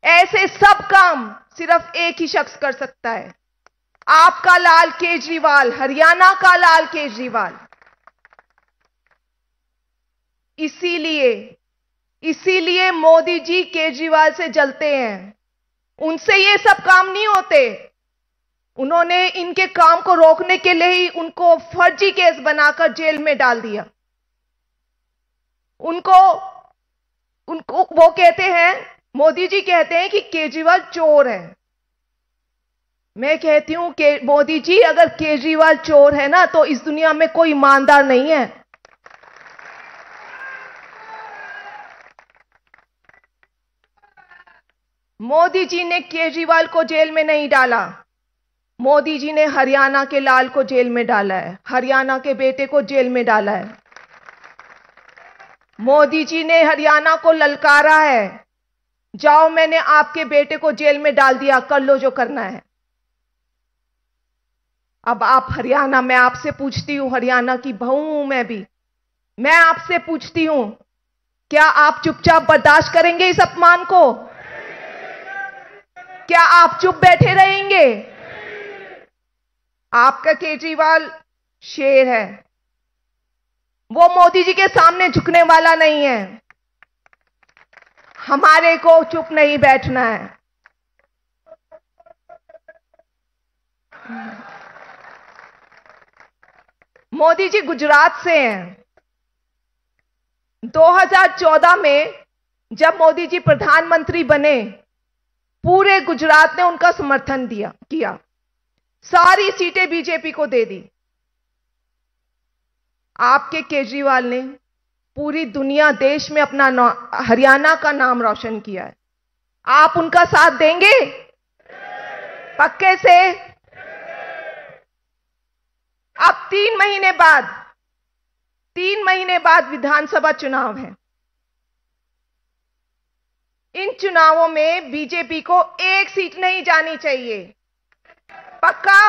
ऐसे सब काम सिर्फ एक ही शख्स कर सकता है, आपका लाल केजरीवाल, हरियाणा का लाल केजरीवाल। इसीलिए मोदी जी केजरीवाल से जलते हैं। उनसे ये सब काम नहीं होते। उन्होंने इनके काम को रोकने के लिए ही उनको फर्जी केस बनाकर जेल में डाल दिया। उनको वो कहते हैं, मोदी जी कहते हैं कि केजरीवाल चोर है। मैं कहती हूं कि मोदी जी, अगर केजरीवाल चोर है ना, तो इस दुनिया में कोई ईमानदार नहीं है। मोदी जी ने केजरीवाल को जेल में नहीं डाला, मोदी जी ने हरियाणा के लाल को जेल में डाला है, हरियाणा के बेटे को जेल में डाला है। मोदी जी ने हरियाणा को ललकारा है, जाओ मैंने आपके बेटे को जेल में डाल दिया, कर लो जो करना है। अब आप हरियाणा, मैं आपसे पूछती हूं, हरियाणा की बहू हूं मैं भी, मैं आपसे पूछती हूं, क्या आप चुपचाप बर्दाश्त करेंगे इस अपमान को? क्या आप चुप बैठे रहेंगे? आपका केजरीवाल शेर है, वो मोदी जी के सामने झुकने वाला नहीं है। हमारे को चुप नहीं बैठना है। मोदी जी गुजरात से हैं। 2014 में जब मोदी जी प्रधानमंत्री बने, पूरे गुजरात ने उनका समर्थन किया, सारी सीटें बीजेपी को दे दी। आपके केजरीवाल ने पूरी दुनिया, देश में अपना हरियाणा का नाम रोशन किया है। आप उनका साथ देंगे? पक्के से? अब 3 महीने बाद विधानसभा चुनाव है। इन चुनावों में बीजेपी को 1 सीट नहीं जानी चाहिए। पक्का?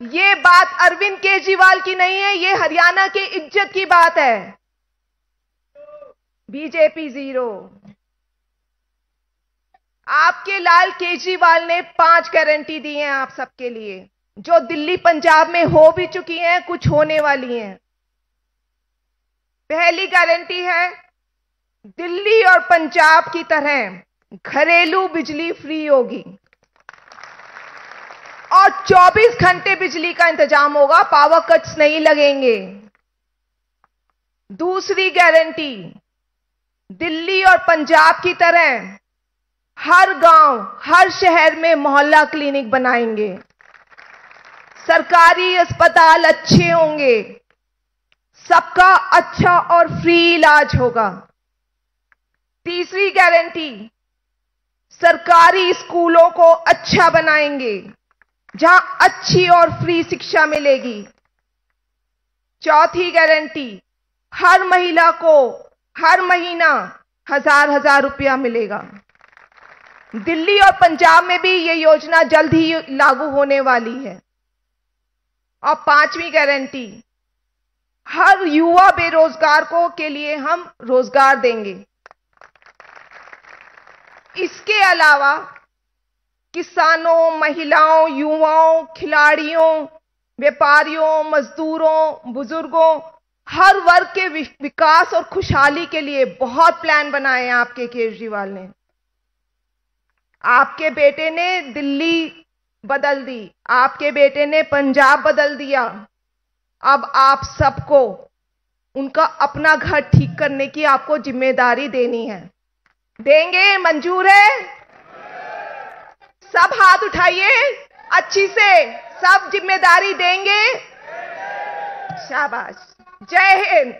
ये बात अरविंद केजरीवाल की नहीं है, ये हरियाणा की इज्जत की बात है। बीजेपी 0। आपके लाल केजरीवाल ने 5 गारंटी दी हैं आप सबके लिए, जो दिल्ली पंजाब में हो भी चुकी हैं, कुछ होने वाली हैं। पहली गारंटी है, दिल्ली और पंजाब की तरह घरेलू बिजली फ्री होगी और 24 घंटे बिजली का इंतजाम होगा, पावर कट्स नहीं लगेंगे। दूसरी गारंटी, दिल्ली और पंजाब की तरह हर गांव, हर शहर में मोहल्ला क्लिनिक बनाएंगे, सरकारी अस्पताल अच्छे होंगे, सबका अच्छा और फ्री इलाज होगा। तीसरी गारंटी, सरकारी स्कूलों को अच्छा बनाएंगे, जहां अच्छी और फ्री शिक्षा मिलेगी। चौथी गारंटी, हर महिला को हर महीना 1000 रुपया मिलेगा। दिल्ली और पंजाब में भी ये योजना जल्द ही लागू होने वाली है। और 5वीं गारंटी, हर युवा बेरोजगार के लिए हम रोजगार देंगे। इसके अलावा किसानों, महिलाओं, युवाओं, खिलाड़ियों, व्यापारियों, मजदूरों, बुजुर्गों, हर वर्ग के विकास और खुशहाली के लिए बहुत प्लान बनाए हैं आपके केजरीवाल ने। आपके बेटे ने दिल्ली बदल दी, आपके बेटे ने पंजाब बदल दिया। अब आप सबको उनका अपना घर ठीक करने की आपको जिम्मेदारी देनी है। देंगे? मंजूर है? सब हाथ उठाइए अच्छी से, सब जिम्मेदारी देंगे? शाबाश, जय हिंद।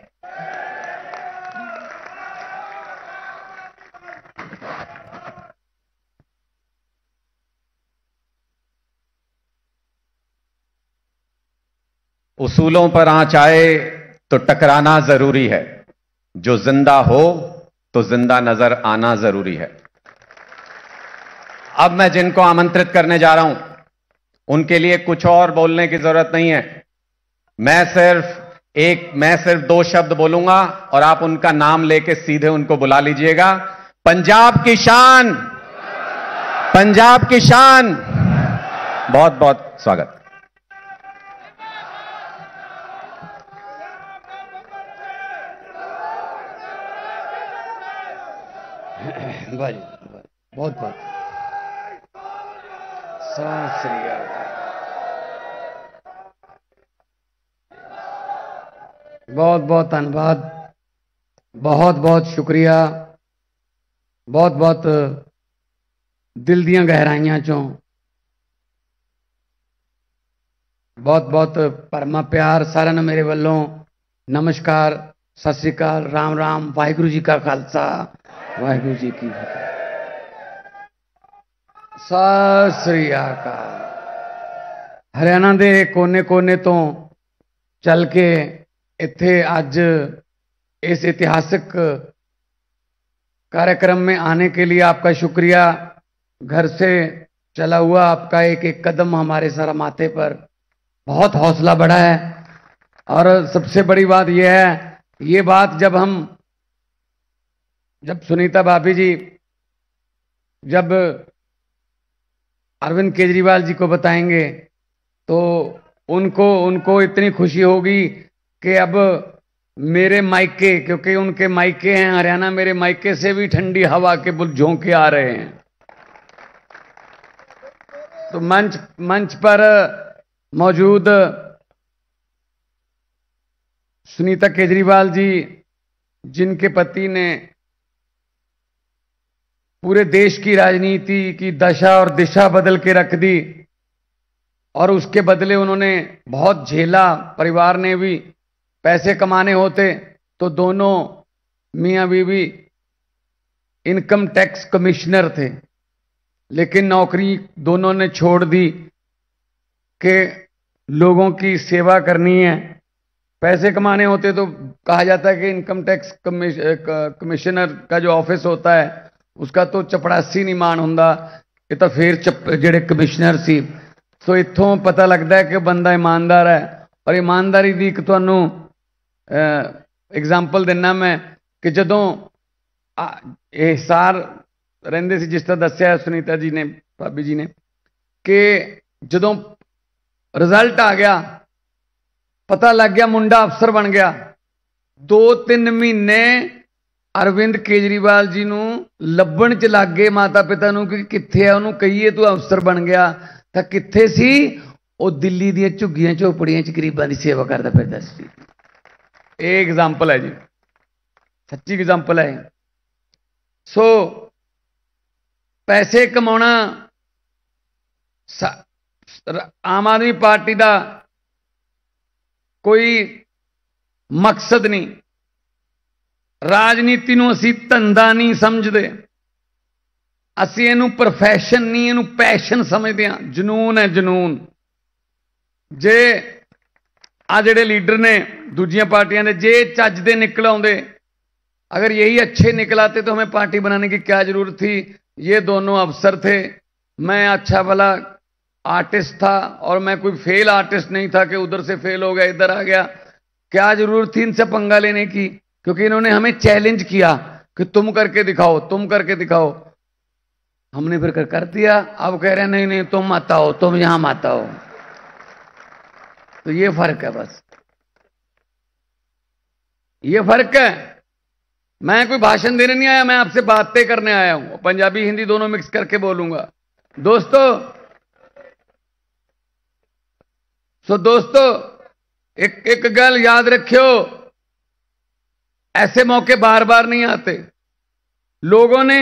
उसूलों पर आंच आए तो टकराना जरूरी है, जो जिंदा हो तो जिंदा नजर आना जरूरी है। अब मैं जिनको आमंत्रित करने जा रहा हूं उनके लिए कुछ और बोलने की जरूरत नहीं है। मैं सिर्फ 2 शब्द बोलूंगा और आप उनका नाम लेके सीधे उनको बुला लीजिएगा। पंजाब की शान, पंजाब की शान। बहुत बहुत स्वागत। भाई बहुत बहुत सत श्री अकाल। बहुत बहुत धन्यवाद, बहुत बहुत शुक्रिया, बहुत बहुत दिल दियां गहराइयां चों बहुत बहुत परमा प्यार। साਰਿਆਂ ਨੂੰ मेरे ਵੱਲੋਂ नमस्कार, सत श्री अकाल, राम राम, वाहिगुरु जी का खालसा, वाहिगुरु जी की फतेह। सत श्री अकाल। हरियाणा के कोने कोने तो चल के इत्थे अज इस ऐतिहासिक कार्यक्रम में आने के लिए आपका शुक्रिया। घर से चला हुआ आपका एक एक कदम हमारे सर माथे पर बहुत हौसला बढ़ा है। और सबसे बड़ी बात यह है, ये बात जब सुनीता भाभी जी जब अरविंद केजरीवाल जी को बताएंगे तो उनको इतनी खुशी होगी कि अब मेरे मायके, क्योंकि उनके मायके हैं हरियाणा, मेरे मायके से भी ठंडी हवा के बुल झोंके आ रहे हैं। तो मंच पर मौजूद सुनीता केजरीवाल जी, जिनके पति ने पूरे देश की राजनीति की दशा और दिशा बदल के रख दी और उसके बदले उन्होंने बहुत झेला। परिवार ने भी पैसे कमाने होते तो दोनों मियां बीवी इनकम टैक्स कमिश्नर थे, लेकिन नौकरी दोनों ने छोड़ दी कि लोगों की सेवा करनी है। पैसे कमाने होते तो कहा जाता है कि इनकम टैक्स कमिश्नर का जो ऑफिस होता है उसका तो चपड़ासी नहीं मान हुंदा, ये तो फिर जेड़े कमिश्नर सी। सो इत्थों पता लगता है कि बंदा ईमानदार है। और ईमानदारी की एक तुहानू एग्जाम्पल देना मैं कि जदों हिसार रहिंदे सी, जिस तरह दस्सिया सुनीता जी ने, भाभी जी ने, कि जदों रिजल्ट आ गया, पता लग गया मुंडा अफसर बन गया, 2-3 महीने अरविंद केजरीवाल जी नूं लभण च लग गए माता पिता नूं कि कित्थे है, उन्होंने कहीए तू अफसर बन गया, तो कित्थे सी वो दिल्ली दी झुग्गियां झोपड़ियां च गरीबां दी सेवा करता फिरदा सी। ये एग्जाम्पल है जी, सच्ची एग्जाम्पल है। सो पैसे कमाना आम आदमी पार्टी का कोई मकसद नहीं। राजनीति नूं असीं धंधा नहीं समझते, असीं इहनूं प्रोफैशन नहीं, इहनूं पैशन समझते हैं। जनून है जनून। जे आ जिहड़े लीडर ने दूजियां पार्टियां दे, जे चज दे निकल आउंदे, अगर यही अच्छे निकल आते तो हमें पार्टी बनाने की क्या जरूरत थी। ये दोनों अफसर थे, मैं अच्छा भला आर्टिस्ट था और मैं कोई फेल आर्टिस्ट नहीं था कि उधर से फेल हो गया इधर आ गया। क्या जरूरत थी इनसे पंगा लेने की, क्योंकि इन्होंने हमें चैलेंज किया कि तुम करके दिखाओ, तुम करके दिखाओ। हमने फिर कर दिया। अब कह रहे हैं नहीं नहीं तुम मत आओ, तुम यहां मत आओ। तो ये फर्क है बस। ये फर्क है। मैं कोई भाषण देने नहीं आया, मैं आपसे बातें करने आया हूं। पंजाबी हिंदी दोनों मिक्स करके बोलूंगा। दोस्तों एक गल याद रखियो, ऐसे मौके बार बार नहीं आते। लोगों ने,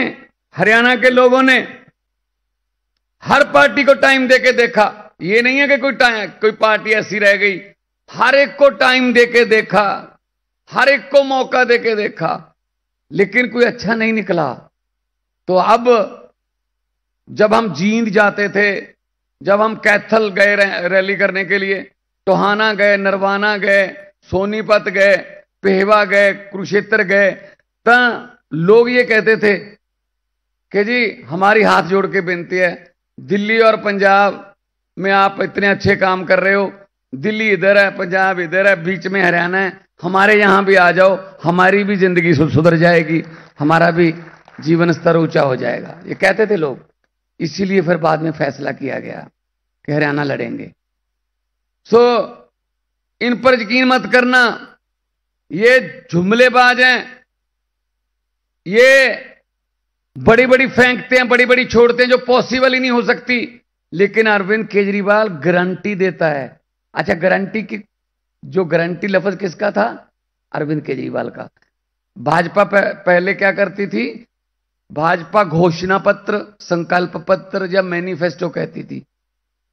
हरियाणा के लोगों ने हर पार्टी को टाइम देके देखा। ये नहीं है कि कोई पार्टी ऐसी रह गई, हर एक को टाइम देके देखा, हर एक को मौका देके देखा, लेकिन कोई अच्छा नहीं निकला। तो अब जब हम जींद जाते थे, जब हम कैथल गए रैली करने के लिए, टोहाना गए, नरवाना गए, सोनीपत गए, पेहवा गए, कुरुक्षेत्र गए, तो लोग ये कहते थे कि जी हमारी हाथ जोड़ के विनती है, दिल्ली और पंजाब में आप इतने अच्छे काम कर रहे हो, दिल्ली इधर है, पंजाब इधर है, बीच में हरियाणा है, हमारे यहां भी आ जाओ, हमारी भी जिंदगी सुधर जाएगी, हमारा भी जीवन स्तर ऊंचा हो जाएगा। ये कहते थे लोग। इसीलिए फिर बाद में फैसला किया गया कि हरियाणा लड़ेंगे। इन पर यकीन मत करना, ये जुमलेबाज हैं, ये बड़ी बड़ी फेंकते हैं, बड़ी बड़ी छोड़ते हैं, जो पॉसिबल ही नहीं हो सकती। लेकिन अरविंद केजरीवाल गारंटी देता है। अच्छा, गारंटी की जो गारंटी लफ्ज किसका था? अरविंद केजरीवाल का। भाजपा पहले क्या करती थी? भाजपा घोषणा पत्र, संकल्प पत्र या मैनिफेस्टो कहती थी।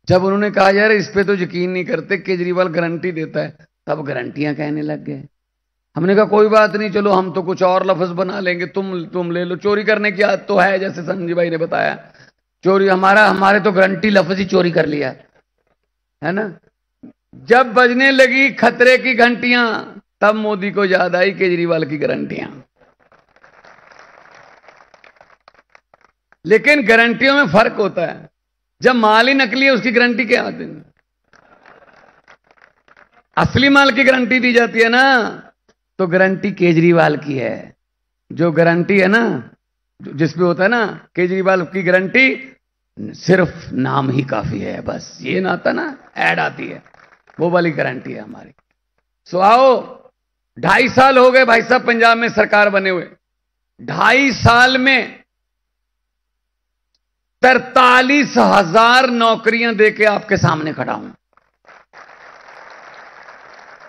जब उन्होंने कहा यार इस पे तो यकीन नहीं करते, केजरीवाल गारंटी देता है, तब गारंटियां कहने लग गए। हमने कहा कोई बात नहीं, चलो हम तो कुछ और लफ्ज बना लेंगे, तुम ले लो। चोरी करने की आदत तो है, जैसे संजय भाई ने बताया, चोरी हमारे तो गारंटी लफ्ज ही चोरी कर लिया है ना। जब बजने लगी खतरे की घंटियां, तब मोदी को याद आई केजरीवाल की गारंटियां। लेकिन गारंटियों में फर्क होता है। जब माल ही नकली है उसकी गारंटी क्या आती है? असली माल की गारंटी दी जाती है ना। तो गारंटी केजरीवाल की है। जो गारंटी है ना, जिसमें होता है ना केजरीवाल की गारंटी, सिर्फ नाम ही काफी है, बस ये ना आता ना, ऐड आती है, वो वाली गारंटी है हमारी। सो आओ, 2.5 साल हो गए भाई साहब पंजाब में सरकार बने हुए। 2.5 साल में 43,000 नौकरियां देके आपके सामने खड़ा हूं,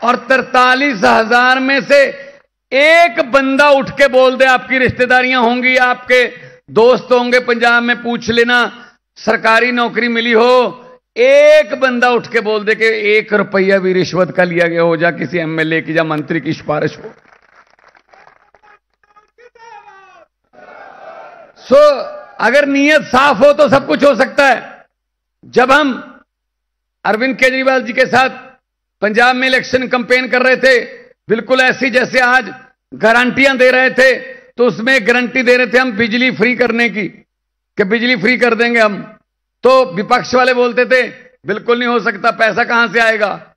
और 43,000 में से एक बंदा उठ के बोल दे, आपकी रिश्तेदारियां होंगी, आपके दोस्त होंगे पंजाब में, पूछ लेना सरकारी नौकरी मिली हो, एक बंदा उठ के बोल दे कि 1 रुपया भी रिश्वत का लिया गया हो, जा किसी एमएलए की या मंत्री की सिफारिश हो। अगर नीयत साफ हो तो सब कुछ हो सकता है। जब हम अरविंद केजरीवाल जी के साथ पंजाब में इलेक्शन कैंपेन कर रहे थे, बिल्कुल ऐसी जैसे आज गारंटियां दे रहे थे, तो उसमें गारंटी दे रहे थे हम बिजली फ्री करने की, कि बिजली फ्री कर देंगे हम। तो विपक्ष वाले बोलते थे बिल्कुल नहीं हो सकता, पैसा कहां से आएगा,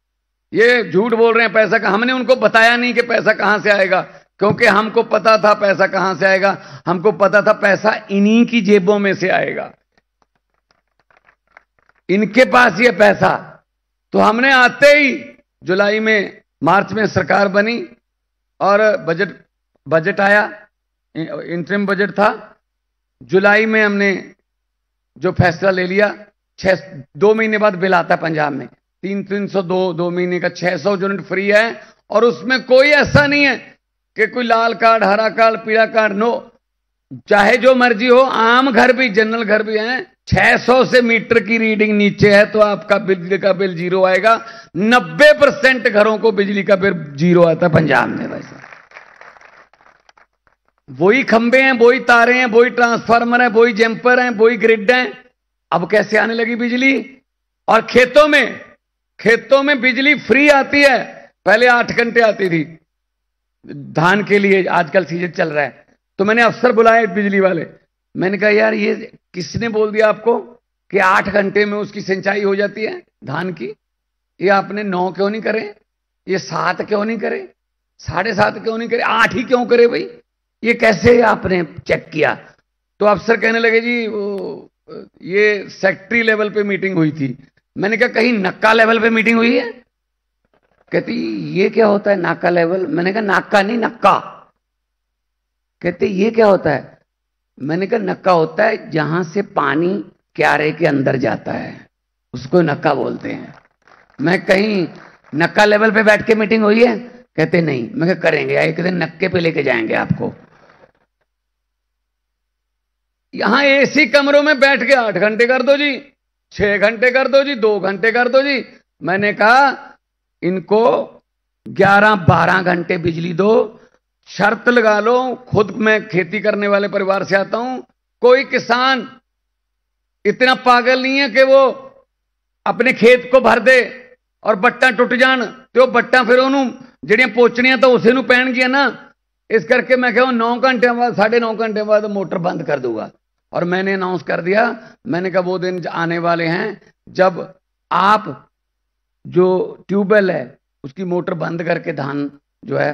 ये झूठ बोल रहे हैं, पैसा कहां। हमने उनको बताया नहीं कि पैसा कहां से आएगा, क्योंकि हमको पता था पैसा कहां से आएगा। हमको पता था पैसा इन्हीं की जेबों में से आएगा, इनके पास ये पैसा। तो हमने आते ही जुलाई में, मार्च में सरकार बनी और बजट आया, इंटरिम बजट था। जुलाई में हमने जो फैसला ले लिया, 2 महीने बाद बिल आता है पंजाब में, 302 महीने का 600 यूनिट फ्री है। और उसमें कोई ऐसा नहीं है कि कोई लाल कार्ड, हरा कार्ड, पीला कार्ड, नो, चाहे जो मर्जी हो। आम घर भी, जनरल घर भी हैं, 600 से मीटर की रीडिंग नीचे है तो आपका बिजली का बिल 0 आएगा। 90% घरों को बिजली का बिल 0 आता है पंजाब में। वैसे वही खंबे हैं, वही तारे हैं, वही ट्रांसफार्मर है, वही जंपर हैं, वही ग्रिड हैं। अब कैसे आने लगी बिजली? और खेतों में बिजली फ्री आती है। पहले 8 घंटे आती थी धान के लिए, आजकल सीजन चल रहा है। तो मैंने अफसर बुलाए बिजली वाले, मैंने कहा यार ये किसने बोल दिया आपको कि 8 घंटे में उसकी सिंचाई हो जाती है धान की? ये आपने 9 क्यों नहीं करे, ये 7 क्यों नहीं करे, 7.5 क्यों नहीं करे, 8 ही क्यों करे भाई? ये कैसे आपने चेक किया? तो अफसर कहने लगे जी ये सेक्रेटरी लेवल पे मीटिंग हुई थी। मैंने कहा कहीं नक्का लेवल पे मीटिंग हुई है? कहती ये क्या होता है नाका लेवल? मैंने कहा नाका नहीं नक्का। कहते ये क्या होता है? मैंने कहा नक्का होता है जहां से पानी क्यारे के अंदर जाता है, उसको नक्का बोलते हैं। मैं कहीं नक्का लेवल पे बैठ के मीटिंग हुई है? कहते नहीं। मैं कहा करेंगे, एक दिन नक्के पे लेके जाएंगे आपको। यहां एसी कमरों में बैठ के 8 घंटे कर दो जी, 6 घंटे कर दो जी, 2 घंटे कर दो जी। मैंने कहा इनको 11-12 घंटे बिजली दो, शर्त लगा लो। खुद मैं खेती करने वाले परिवार से आता हूं, कोई किसान इतना पागल नहीं है कि वो अपने खेत को भर दे और बट्टा टुट जान तो बट्टा फिर उन्होंने ਜਿਹੜੀਆਂ ਪੋਚਣੀਆਂ ਤਾਂ ਉਸੇ ਨੂੰ ਪੈਣਗੀਆਂ ना। इस करके मैं कहा 9 घंटे बाद 9.5 घंटे बाद मोटर बंद कर दूंगा। और मैंने अनाउंस कर दिया, मैंने कहा वो दिन आने वाले हैं जब आप जो ट्यूबवेल है उसकी मोटर बंद करके धान जो है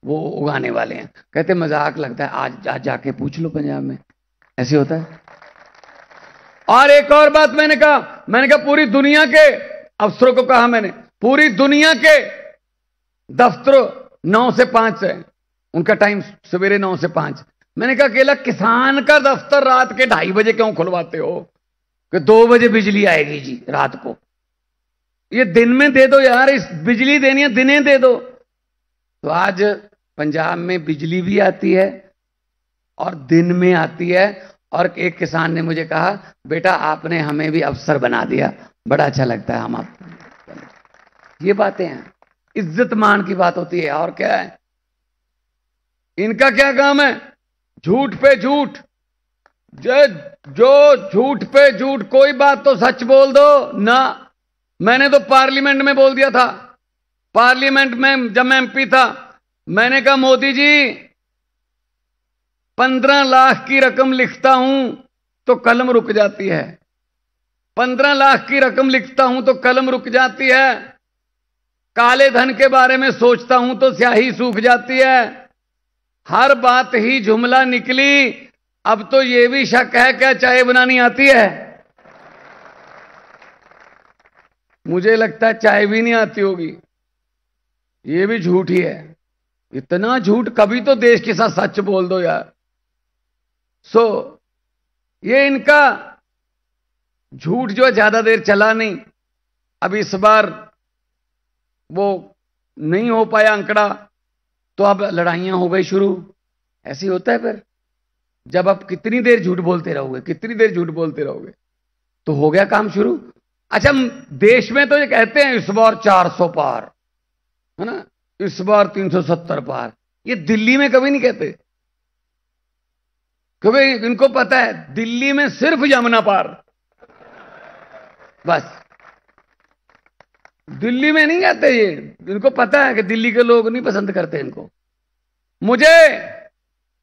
वो उगाने वाले हैं। कहते मजाक लगता है, आज जाके पूछ लो पंजाब में ऐसे होता है। और एक और बात मैंने कहा पूरी दुनिया के अफसरों को कहा, मैंने पूरी दुनिया के दफ्तरों 9 से 5 है उनका टाइम, सवेरे 9 से 5। मैंने कहा अकेला किसान का दफ्तर रात के 2:30 बजे क्यों खुलवाते हो? कि 2 बजे बिजली आएगी जी रात को। ये दिन में दे दो यार, इस बिजली देनी है दिने दे दो। तो आज पंजाब में बिजली भी आती है और दिन में आती है। और एक किसान ने मुझे कहा बेटा आपने हमें भी अफसर बना दिया, बड़ा अच्छा लगता है हम आप। ये बातें हैं, इज्जत मान की बात होती है। और क्या है इनका, क्या काम है? झूठ पे झूठ, जो झूठ पे झूठ। कोई बात तो सच बोल दो ना। मैंने तो पार्लियामेंट में बोल दिया था, पार्लियामेंट में जब मैं एमपी था, मैंने कहा मोदी जी 15 लाख की रकम लिखता हूं तो कलम रुक जाती है, 15 लाख की रकम लिखता हूं तो कलम रुक जाती है। काले धन के बारे में सोचता हूं तो स्याही सूख जाती है। हर बात ही जुमला निकली। अब तो यह भी शक है क्या चाय बनानी आती है? मुझे लगता है चाय भी नहीं आती होगी। यह भी झूठ ही है। इतना झूठ, कभी तो देश के साथ सच बोल दो यार। ये इनका झूठ जो है ज्यादा देर चला नहीं। अब इस बार वो नहीं हो पाया आंकड़ा, तो अब लड़ाइयां हो गई शुरू। ऐसे होता है फिर, जब आप कितनी देर झूठ बोलते रहोगे, कितनी देर झूठ बोलते रहोगे, तो हो गया काम शुरू। अच्छा, देश में तो ये कहते हैं इस बार 400 पार है ना, इस बार 370 पार। ये दिल्ली में कभी नहीं कहते, क्योंकि इनको पता है दिल्ली में सिर्फ यमुना पार, बस। दिल्ली में नहीं कहते ये, इनको पता है कि दिल्ली के लोग नहीं पसंद करते इनको।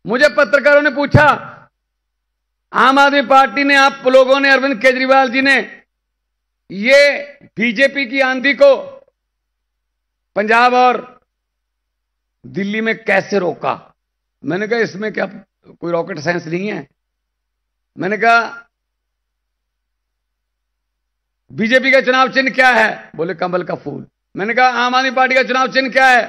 मुझे पत्रकारों ने पूछा, आम आदमी पार्टी ने, आप लोगों ने, अरविंद केजरीवाल जी ने ये बीजेपी की आंधी को पंजाब और दिल्ली में कैसे रोका? मैंने कहा इसमें क्या कोई रॉकेट साइंस नहीं है। मैंने कहा बीजेपी का चुनाव चिन्ह क्या है? बोले कमल का फूल। मैंने कहा आम आदमी पार्टी का चुनाव चिन्ह क्या है?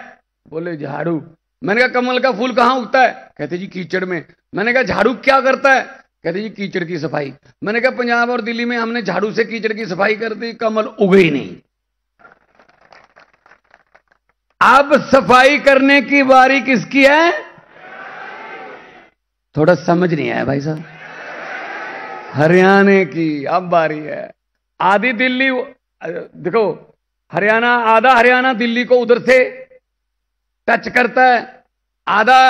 बोले झाड़ू। मैंने कहा कमल का फूल कहां उगता है? कहते जी कीचड़ में। मैंने कहा झाड़ू क्या करता है? कहते जी कीचड़ की सफाई। मैंने कहा पंजाब और दिल्ली में हमने झाड़ू से कीचड़ की सफाई कर दी, कमल उगे ही नहीं। अब सफाई करने की बारी किसकी है? थोड़ा समझ नहीं आया भाई साहब। हरियाणा की अब बारी है। आधी दिल्ली, देखो हरियाणा, आधा हरियाणा दिल्ली को उधर से टच करता है, आधा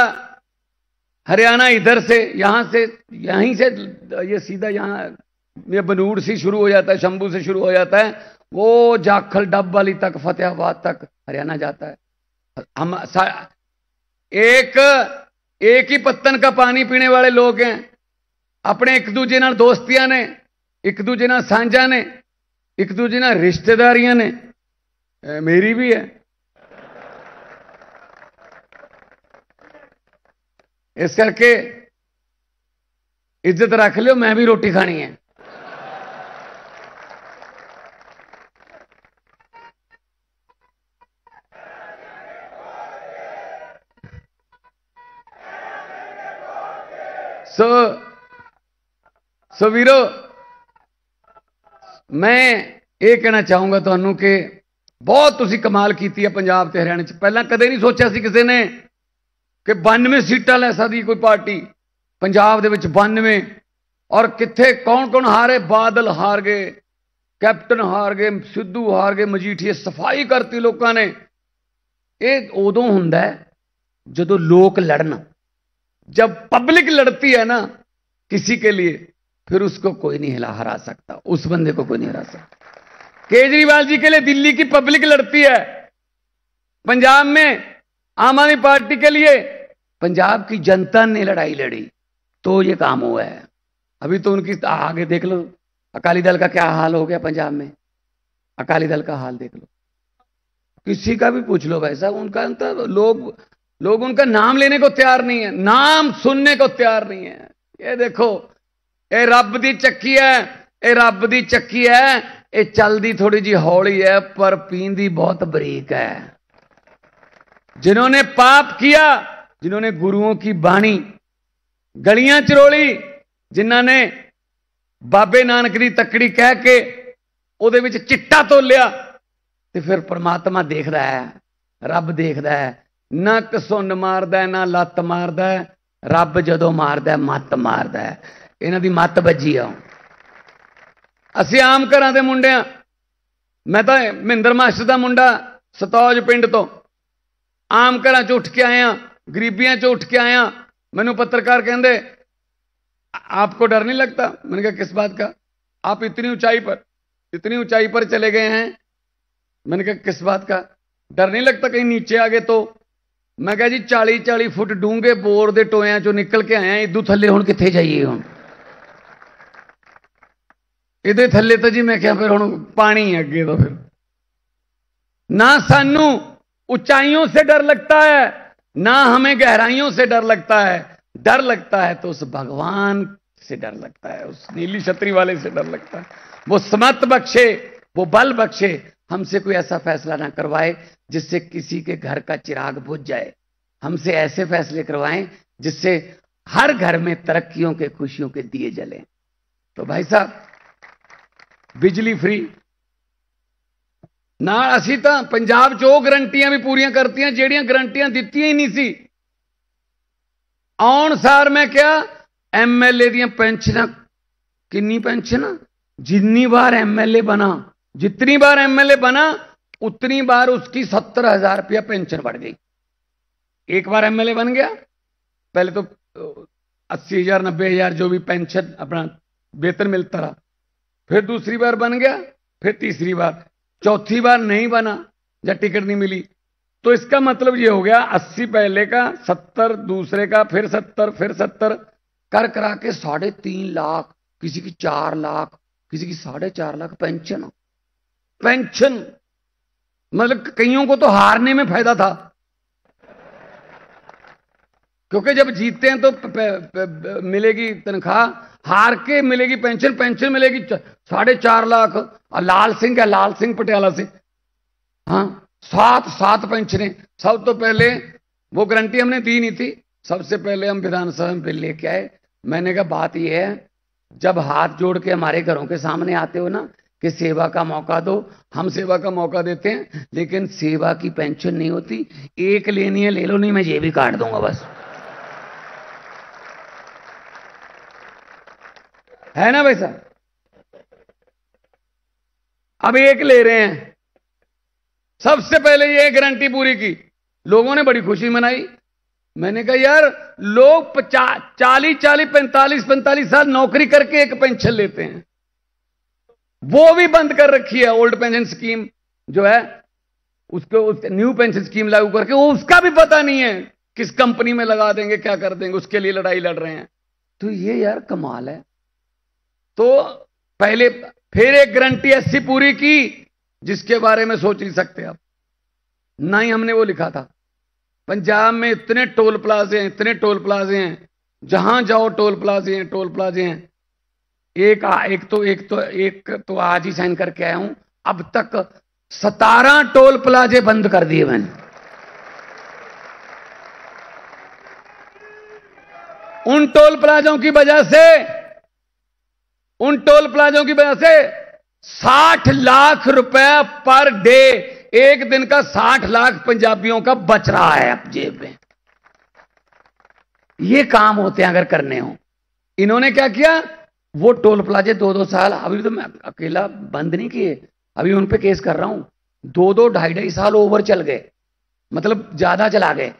हरियाणा इधर से, यहां से, यहीं से ये सीधा यहां ये बनूड़ से शुरू हो जाता है, शंभू से शुरू हो जाता है, वो जाखल डब वाली तक, फतेहाबाद तक हरियाणा जाता है। हम एक ही पत्तन का पानी पीने वाले लोग हैं। अपने एक दूजे नाल दोस्तियां ने, एक दूजे नाल सांझा ने, एक दूजे नाल रिश्तेदारियां ने, मेरी भी है। इस करके इज्जत रख लो, मैं भी रोटी खानी है। सो वीरो, मैं ये कहना चाहूंगा ਤੁਹਾਨੂੰ कि बहुत तुसी कमाल की है पंजाब ते हरियाणा च। पहला कदे नहीं सोचा सी किसी ने कि 92 सीटां लै सकदी कोई पार्टी पंजाब दे विच 92। और किथे कौन कौन हारे? बादल हार गए, कैप्टन हार गए, सिद्धू हार गए, मजीठिए सफाई करती लोगों ने। ये उदों हुंदा है जदों लोग लड़न। जब पब्लिक लड़ती है ना किसी के लिए, फिर उसको कोई नहीं हरा सकता, उस बंदे को कोई नहीं हरा सकता। केजरीवाल जी के लिए दिल्ली की पब्लिक लड़ती है, पंजाब में आम आदमी पार्टी के लिए पंजाब की जनता ने लड़ाई लड़ी, तो ये काम हुआ है। अभी तो उनकी आगे देख लो, अकाली दल का क्या हाल हो गया पंजाब में। अकाली दल का हाल देख लो, किसी का भी पूछ लो भाई साहब, उनका तो लोग उनका नाम लेने को तैयार नहीं है, नाम सुनने को तैयार नहीं है। ये देखो, ये रब दी चक्की है, ये रब दी चक्की है। ये चलती थोड़ी जी हौली है पर पींदी बहुत बरीक है। जिन्होंने पाप किया, जिन्होंने गुरुओं की बाणी गलियां चरोली, जिन्होंने बाबे नानक दी तकड़ी कह के ਉਹਦੇ ਵਿੱਚ चिट्टा तोलिया, तो फिर परमात्मा देखता है, रब देखता है। ना घसुन मारदा ना लत्त मारदा, रब जदों मारदा मत मारदा। इन्हां दी मत बजी आ। असीं आम घरां दे मुंडे आ। मैं तो महेंद्र मास्टर दा मुंडा सतौज पिंड तो आम घरां च उठ के आया, गरीबियां च उठ के आया। मैनू पत्रकार कहंदे आपको डर नहीं लगता? मैंने कहा किस बात का? आप इतनी ऊंचाई पर चले गए हैं। मैंने कहा किस बात का डर नहीं लगता कहीं नीचे आ गए तो? मैं कहा जी 40-40 फुट डूंगे बोर दे टोयां चों निकल के आए, इदू थल्ले हुण कित्थे जाइए? हुण इहदे थल्ले तो जी मैं क्या फिर हुण पानी है अगे। तो फिर ना सानू ऊंचाइयों से डर लगता है, ना हमें गहराइयों से डर लगता है। डर लगता है तो उस भगवान से डर लगता है, उस नीली छतरी वाले से डर लगता है। वो समत बख्शे, वो बल बख्शे, हमसे कोई ऐसा फैसला ना करवाए जिससे किसी के घर का चिराग बुझ जाए। हमसे ऐसे फैसले करवाएं जिससे हर घर में तरक्कियों के, खुशियों के दिए जलें। तो भाई साहब, बिजली फ्री ना, असी तो पंजाब च वो गारंटियां भी पूरियां करतियां ਜਿਹੜੀਆਂ गारंटियां दित्तियां ही नहीं सी। आउण सार मैं क्या, एमएलए दी पेंशन, कितनी पेंशन? जितनी बार एमएलए बना, जितनी बार एमएलए बना उतनी बार उसकी 70,000 रुपया पेंशन बढ़ गई। एक बार एमएलए बन गया, पहले तो 80,000 90,000 जो भी पेंशन अपना वेतन मिलता रहा। फिर दूसरी बार बन गया, फिर तीसरी बार, चौथी बार नहीं बना या टिकट नहीं मिली, तो इसका मतलब ये हो गया 80 पहले का, 70 दूसरे का, फिर 70, फिर 70 कर करा के 3.5 लाख, किसी की 4 लाख, किसी की 4.5 लाख पेंशन। मतलब कईयों को तो हारने में फायदा था, क्योंकि जब जीतते हैं तो मिलेगी तनख्वाह, हार के मिलेगी पेंशन, पेंशन मिलेगी 4.5 लाख। और लाल सिंह है, लाल सिंह पटियाला से, हाँ 7 पेंशनें। सब तो पहले वो गारंटी हमने दी नहीं थी, सबसे पहले हम विधानसभा में बिल लेके आए। मैंने कहा बात यह है, जब हाथ जोड़ के हमारे घरों के सामने आते हो ना कि सेवा का मौका दो, हम सेवा का मौका देते हैं, लेकिन सेवा की पेंशन नहीं होती। एक लेनी है ले लो, नहीं मैं ये भी काट दूंगा बस, है ना भाई साहब? अब एक ले रहे हैं, सबसे पहले ये गारंटी पूरी की, लोगों ने बड़ी खुशी मनाई। मैंने कहा यार, लोग 40-40, 45-45 साल नौकरी करके एक पेंशन लेते हैं, वो भी बंद कर रखी है। ओल्ड पेंशन स्कीम जो है उसको न्यू पेंशन स्कीम लागू करके, वो उसका भी पता नहीं है किस कंपनी में लगा देंगे, क्या कर देंगे, उसके लिए लड़ाई लड़ रहे हैं। तो ये यार कमाल है। तो पहले फिर एक गारंटी ऐसी पूरी की जिसके बारे में सोच नहीं सकते आप। ना ही हमने वो लिखा था। पंजाब में इतने टोल प्लाजे हैं, इतने टोल प्लाजे हैं, जहां जाओ टोल प्लाजे हैं, टोल प्लाजे हैं। एक तो आज ही साइन करके आया हूं, अब तक 17 टोल प्लाजे बंद कर दिए मैंने। उन टोल प्लाजों की वजह से 60 लाख रुपए पर डे, एक दिन का 60 लाख पंजाबियों का बच रहा है अब जेब में। ये काम होते हैं अगर करने हो। इन्होंने क्या किया, वो टोल प्लाजे 2-2 साल, अभी तो मैं अकेला बंद नहीं किए, अभी उन पे केस कर रहा हूं, 2-2, 2.5 साल ओवर चल गए, मतलब ज्यादा चला गए।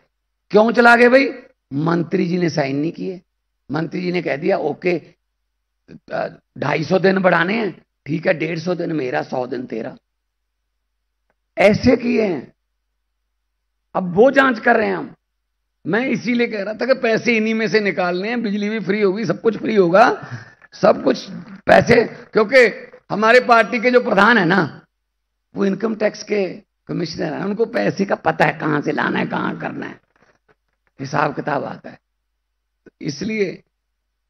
क्यों चला गए भाई? मंत्री जी ने साइन नहीं किए। मंत्री जी ने कह दिया ओके 250 दिन बढ़ाने हैं, ठीक है 150 दिन मेरा, 100 दिन तेरा, ऐसे किए हैं। अब वो जांच कर रहे हैं हम। मैं इसीलिए कह रहा था कि पैसे इन्हीं में से निकालने हैं, बिजली भी फ्री होगी, सब कुछ फ्री होगा, सब कुछ पैसे, क्योंकि हमारे पार्टी के जो प्रधान है ना, वो इनकम टैक्स के कमिश्नर है, उनको पैसे का पता है, कहां से लाना है, कहां करना है, हिसाब किताब आता है। इसलिए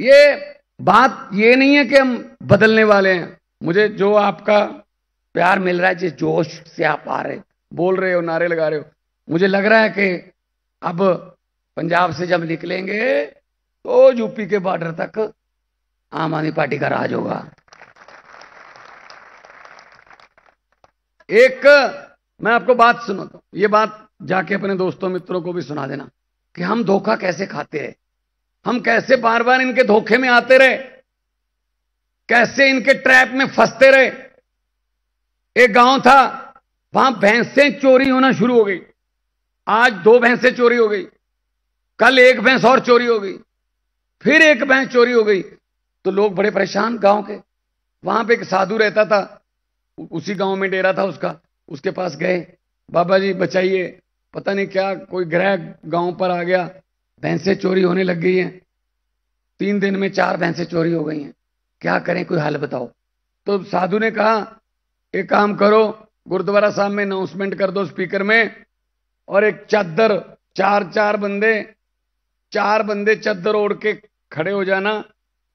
ये बात ये नहीं है कि हम बदलने वाले हैं। मुझे जो आपका प्यार मिल रहा है, जिस जोश से आप आ रहे, बोल रहे हो, नारे लगा रहे हो, मुझे लग रहा है कि अब पंजाब से जब निकलेंगे तो यूपी के बॉर्डर तक आम आदमी पार्टी का राज होगा। एक मैं आपको बात सुनाता हूं, ये बात जाके अपने दोस्तों मित्रों को भी सुना देना कि हम धोखा कैसे खाते रहे, हम कैसे बार बार इनके धोखे में आते रहे, कैसे इनके ट्रैप में फंसते रहे। एक गांव था, वहां भैंसें चोरी होना शुरू हो गई। आज 2 भैंसें चोरी हो गई, कल 1 भैंस और चोरी हो गई, फिर 1 भैंस चोरी हो गई। तो लोग बड़े परेशान गांव के। वहां पे एक साधु रहता था, उसी गांव में डेरा था उसका, उसके पास गए, बाबा जी बचाइए, पता नहीं क्या कोई ग्रह गांव पर आ गया, भैंसें चोरी होने लग गई हैं, 3 दिन में 4 भैंसें चोरी हो गई हैं, क्या करें, कोई हल बताओ। तो साधु ने कहा एक काम करो, गुरुद्वारा साहब में अनाउंसमेंट कर दो स्पीकर में, और एक चादर, 4 बंदे चादर ओढ़ के खड़े हो जाना,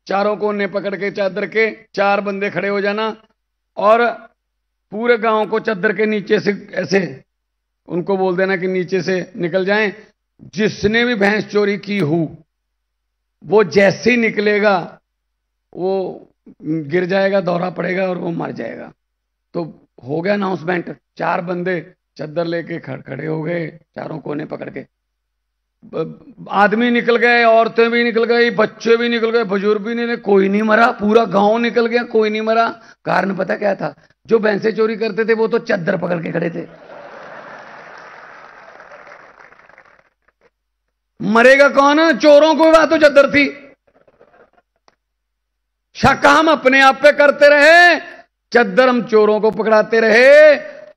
चारों कोने पकड़ के चादर के 4 बंदे खड़े हो जाना, और पूरे गांव को चादर के नीचे से ऐसे उनको बोल देना कि नीचे से निकल जाएं। जिसने भी भैंस चोरी की हो, वो जैसे ही निकलेगा वो गिर जाएगा, दौरा पड़ेगा और वो मर जाएगा। तो हो गया अनाउंसमेंट, 4 बंदे चादर लेके खड़े हो गए, चारों कोने पकड़ के। आदमी निकल गए, औरतें भी निकल गई, बच्चे भी निकल गए, बुजुर्ग भी नहीं, कोई नहीं मरा, पूरा गांव निकल गया, कोई नहीं मरा। कारण पता क्या था? जो भैंसे चोरी करते थे वो तो चादर पकड़ के खड़े थे। मरेगा कौन? चोरों को बात तो चादर थी। शक हम अपने आप पे करते रहे, चादर हम चोरों को पकड़ाते रहे।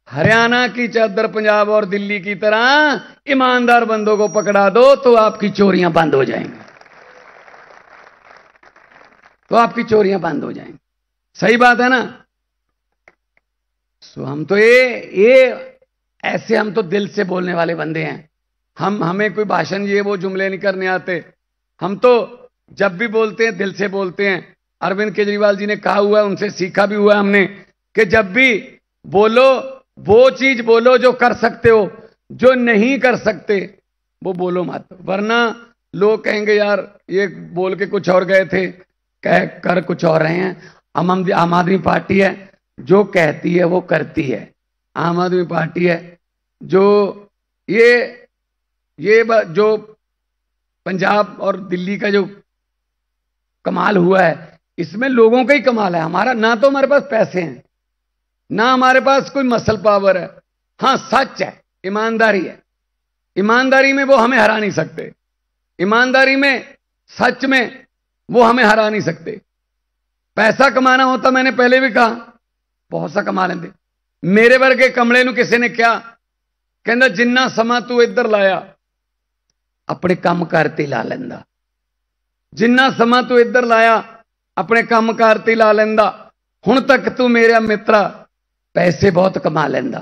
हरियाणा की चादर पंजाब और दिल्ली की तरह ईमानदार बंदों को पकड़ा दो तो आपकी चोरियां बंद हो जाएंगी, तो आपकी चोरियां बंद हो जाएंगी। सही बात है ना? सो हम तो ये ऐसे, हम तो दिल से बोलने वाले बंदे हैं। हमें कोई भाषण ये वो जुमले नहीं करने आते। हम तो जब भी बोलते हैं दिल से बोलते हैं। अरविंद केजरीवाल जी ने कहा हुआ है, उनसे सीखा भी हुआ है हमने, कि जब भी बोलो वो चीज बोलो जो कर सकते हो, जो नहीं कर सकते वो बोलो मत, वरना लोग कहेंगे यार ये बोल के कुछ और गए थे, कर कुछ और रहे हैं। आम आदमी पार्टी है, जो कहती है वो करती है। आम आदमी पार्टी है जो ये जो पंजाब और दिल्ली का जो कमाल हुआ है, इसमें लोगों का ही कमाल है। हमारा ना तो हमारे पास पैसे हैं, ना हमारे पास कोई मसल पावर है। हां सच है, ईमानदारी है। ईमानदारी में वो हमें हरा नहीं सकते, ईमानदारी में, सच में वो हमें हरा नहीं सकते। पैसा कमाना होता, मैंने पहले भी कहा, बहुत सा कमा लेंगे। मेरे वर्गे कमले नूं किसी ने क्या कहंदा, जिन्ना समा तू इधर लाया अपने काम करते ला लेंदा, जिन्ना समा तू इधर लाया अपने काम करते ला लेंदा। हुण तक तू मेरा मित्रा पैसे बहुत कमा लेंदा,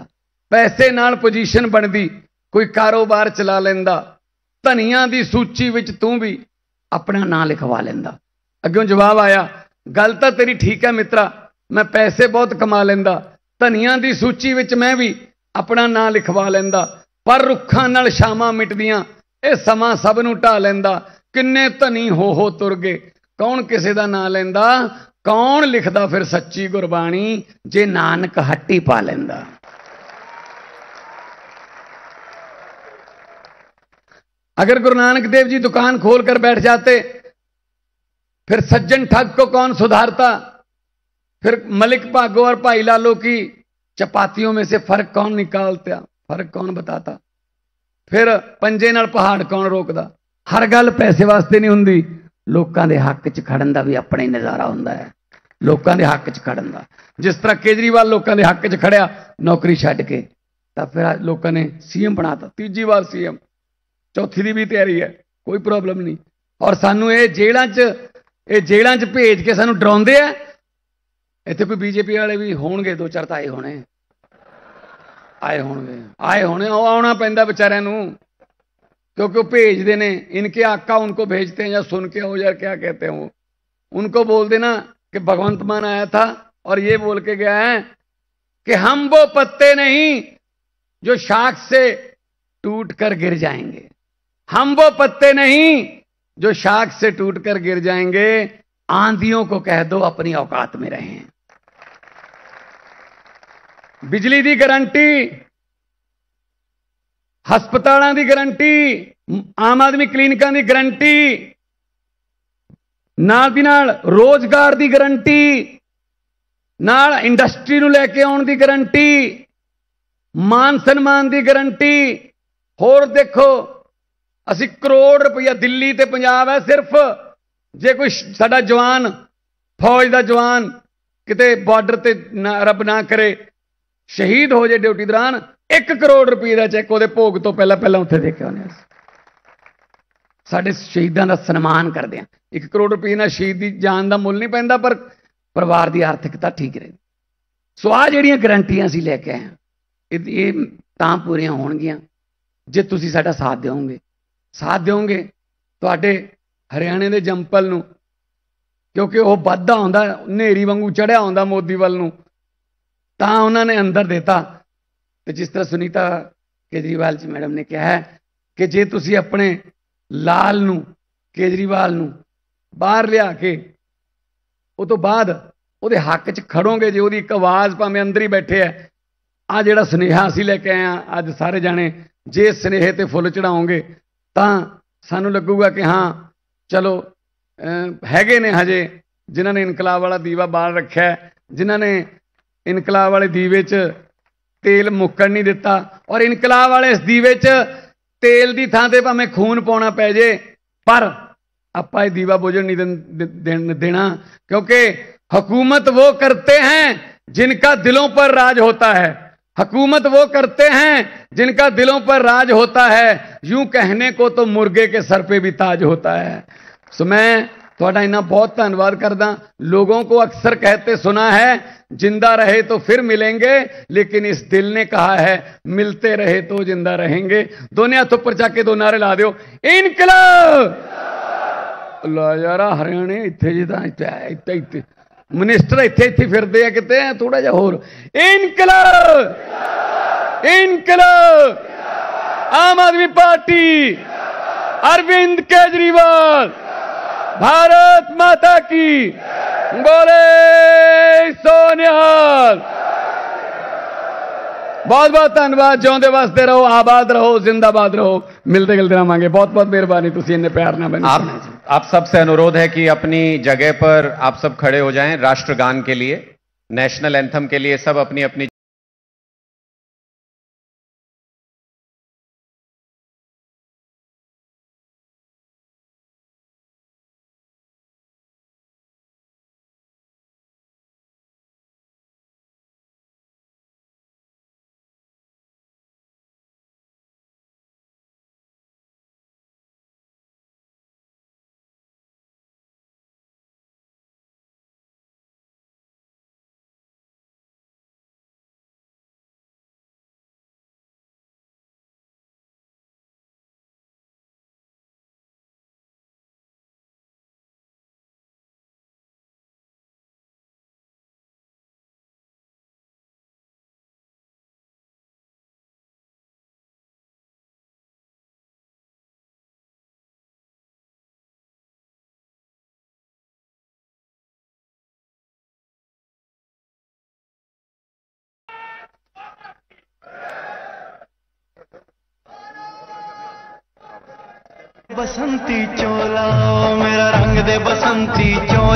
पैसे नाल पोजीशन बनदी, कोई कारोबार चला लेंदा, धनिया दी सूची विच तू भी अपना नाम लिखवा लेंदा। अग्यों जवाब आया, गल तां तेरी ठीक है मित्रा, मैं पैसे बहुत कमा लेंदा, धनिया दी सूची विच मैं भी अपना नाम लिखवा लेंदा, पर रुखां नाल शामां मिटदियां, ਇਹ ਸਮਾਂ ਸਭ ਨੂੰ ਢਾ ਲੈਂਦਾ। किन्ने धनी हो तुर गए, कौन किसी का नां लेंदा, कौन लिखदा फिर सच्ची गुरबाणी, जे नानक हट्टी पा लेंदा। अगर गुरु नानक देव जी दुकान खोलकर बैठ जाते, फिर सज्जन ठग को कौन सुधारता, फिर मलिक भागो और भाई लालो की चपातियों में से फर्क कौन निकालता, फर्क कौन बताता, फिर पंजे नाल पहाड़ कौन रोकदा। हर गल पैसे वास्ते नहीं हुंदी, लोकां दे हक च खड़न दा भी अपना ही नज़ारा हुंदा है, लोकां दे हक च खड़न दा। जिस तरह केजरीवाल लोकां दे हक च खड़िया नौकरी छड्ड के, तां फिर लोकां ने सीएम बनाता, तीजी बार सीएम, चौथी दी भी तैयारी है, कोई प्रॉब्लम नहीं। और सानू ये जेलां च भेज के सानू डराउंदे आ। इत्थे कोई बीजेपी वाले भी होणगे, दो चार आए होने, आए होने आउणा पैंदा बेचारिਆਂ ਨੂੰ, क्योंकि वो भेजते ने, इनके आका उनको भेजते हैं, या सुन के हो यार क्या कहते हैं वो, उनको बोल देना कि भगवंत मान आया था और ये बोल के गया है कि हम वो पत्ते नहीं जो शाख से टूट कर गिर जाएंगे, हम वो पत्ते नहीं जो शाख से टूटकर गिर जाएंगे, आंधियों को कह दो अपनी औकात में रहें। बिजली दी गारंटी, हस्पतालों की गारंटी, आम आदमी क्लीनिकां की गारंटी, नाल दी नाल रोजगार की गारंटी, नाल इंडस्ट्री नूं लैके आउण दी गारंटी, मान सन्मान की गारंटी। होर देखो, असी करोड़ रुपया दिल्ली ते पंजाब है सिर्फ, जे कोई साडा जवान, फौज का जवान किते बॉर्डर ते रब ना करे शहीद हो जाए ड्यूटी दौरान, 1 करोड़ रुपये का चैक वो भोग तो पहला पहला उत्थे देखे होने। साडे शहीदों का सन्मान करते हैं। 1 करोड़ रुपये ना शहीद की जान का मुल नहीं पैंदा, पर परिवार की आर्थिकता ठीक रहे। सो आ जिहड़ियां गारंटियां असीं लैके आए हैं, ये तां पूरियां होणगियां जे तुसीं साडा साथ देओगे तुहाडे हरियाणे के जंपल नूं, क्योंकि वह वधदा आउंदा नेरी वांगू चढ़िया आउंदा मोदी वल नूं, तां उन्होंने अंदर देता। तो जिस तरह सुनीता केजरीवाल जी मैडम ने कहा है कि जे तुसीं अपने लाल नूं, केजरीवाल नूं बाहर लिया के उस तो बाद उहदे हक च खड़ोगे, जे उहदी एक आवाज़ भावें अंदर ही बैठे है, आ जिहड़ा सुनेहा असीं लैके आए हां अज सारे जाने, जे सुनेहे ते फुੱਲ चढ़ाओगे तां सानूं लगूगा कि हाँ चलो हैगे ने हजे जिन्हां ने इनकलाब वाला दीवा बाल रखा है, जिन्हां ने इनकलाब वाले दीवे च तेल मुक्कण नहीं दिता, और इनकलाब वाले इस दीवे च तेल की थां ते भावें खून पाउणा पै जे, पर आपां दीवा बुझण नहीं देना, क्योंकि हुकूमत वो करते हैं जिनका दिलों पर राज होता है, हुकूमत वो करते हैं जिनका दिलों पर राज होता है, यूं कहने को तो मुर्गे के सर पे भी ताज होता है। सो मैं थोड़ा इन्ना बहुत धन्यवाद करदा। लोगों को अक्सर कहते सुना है जिंदा रहे तो फिर मिलेंगे, लेकिन इस दिल ने कहा है मिलते रहे तो जिंदा रहेंगे। दोनों हाथ ऊपर जाके दो नारे ला दो, इनकलाब। ला यारा हरियाणे इत्थे जी तां इत्थे मिनिस्टर इत्थे इत्थे फिरदे आ किते थोड़ा जिहा होर, इनकलाब इनकलाब, आम आदमी पार्टी, अरविंद केजरीवाल, भारत माता की बोले सोनिहाल। बहुत बहुत धन्यवाद। जिਉਂਦੇ वसते रहो, आबाद रहो, जिंदाबाद रहो। मिलते गिलते रहांगे। बहुत बहुत मेहरबानी, तुसीं इन्ने प्यार नाल मैनूं आप सबसे अनुरोध है कि अपनी जगह पर आप सब खड़े हो जाएं राष्ट्रगान के लिए, नेशनल एंथम के लिए। सब अपनी अपनी बसंती चोला, मेरा रंग दे बसंती चोला।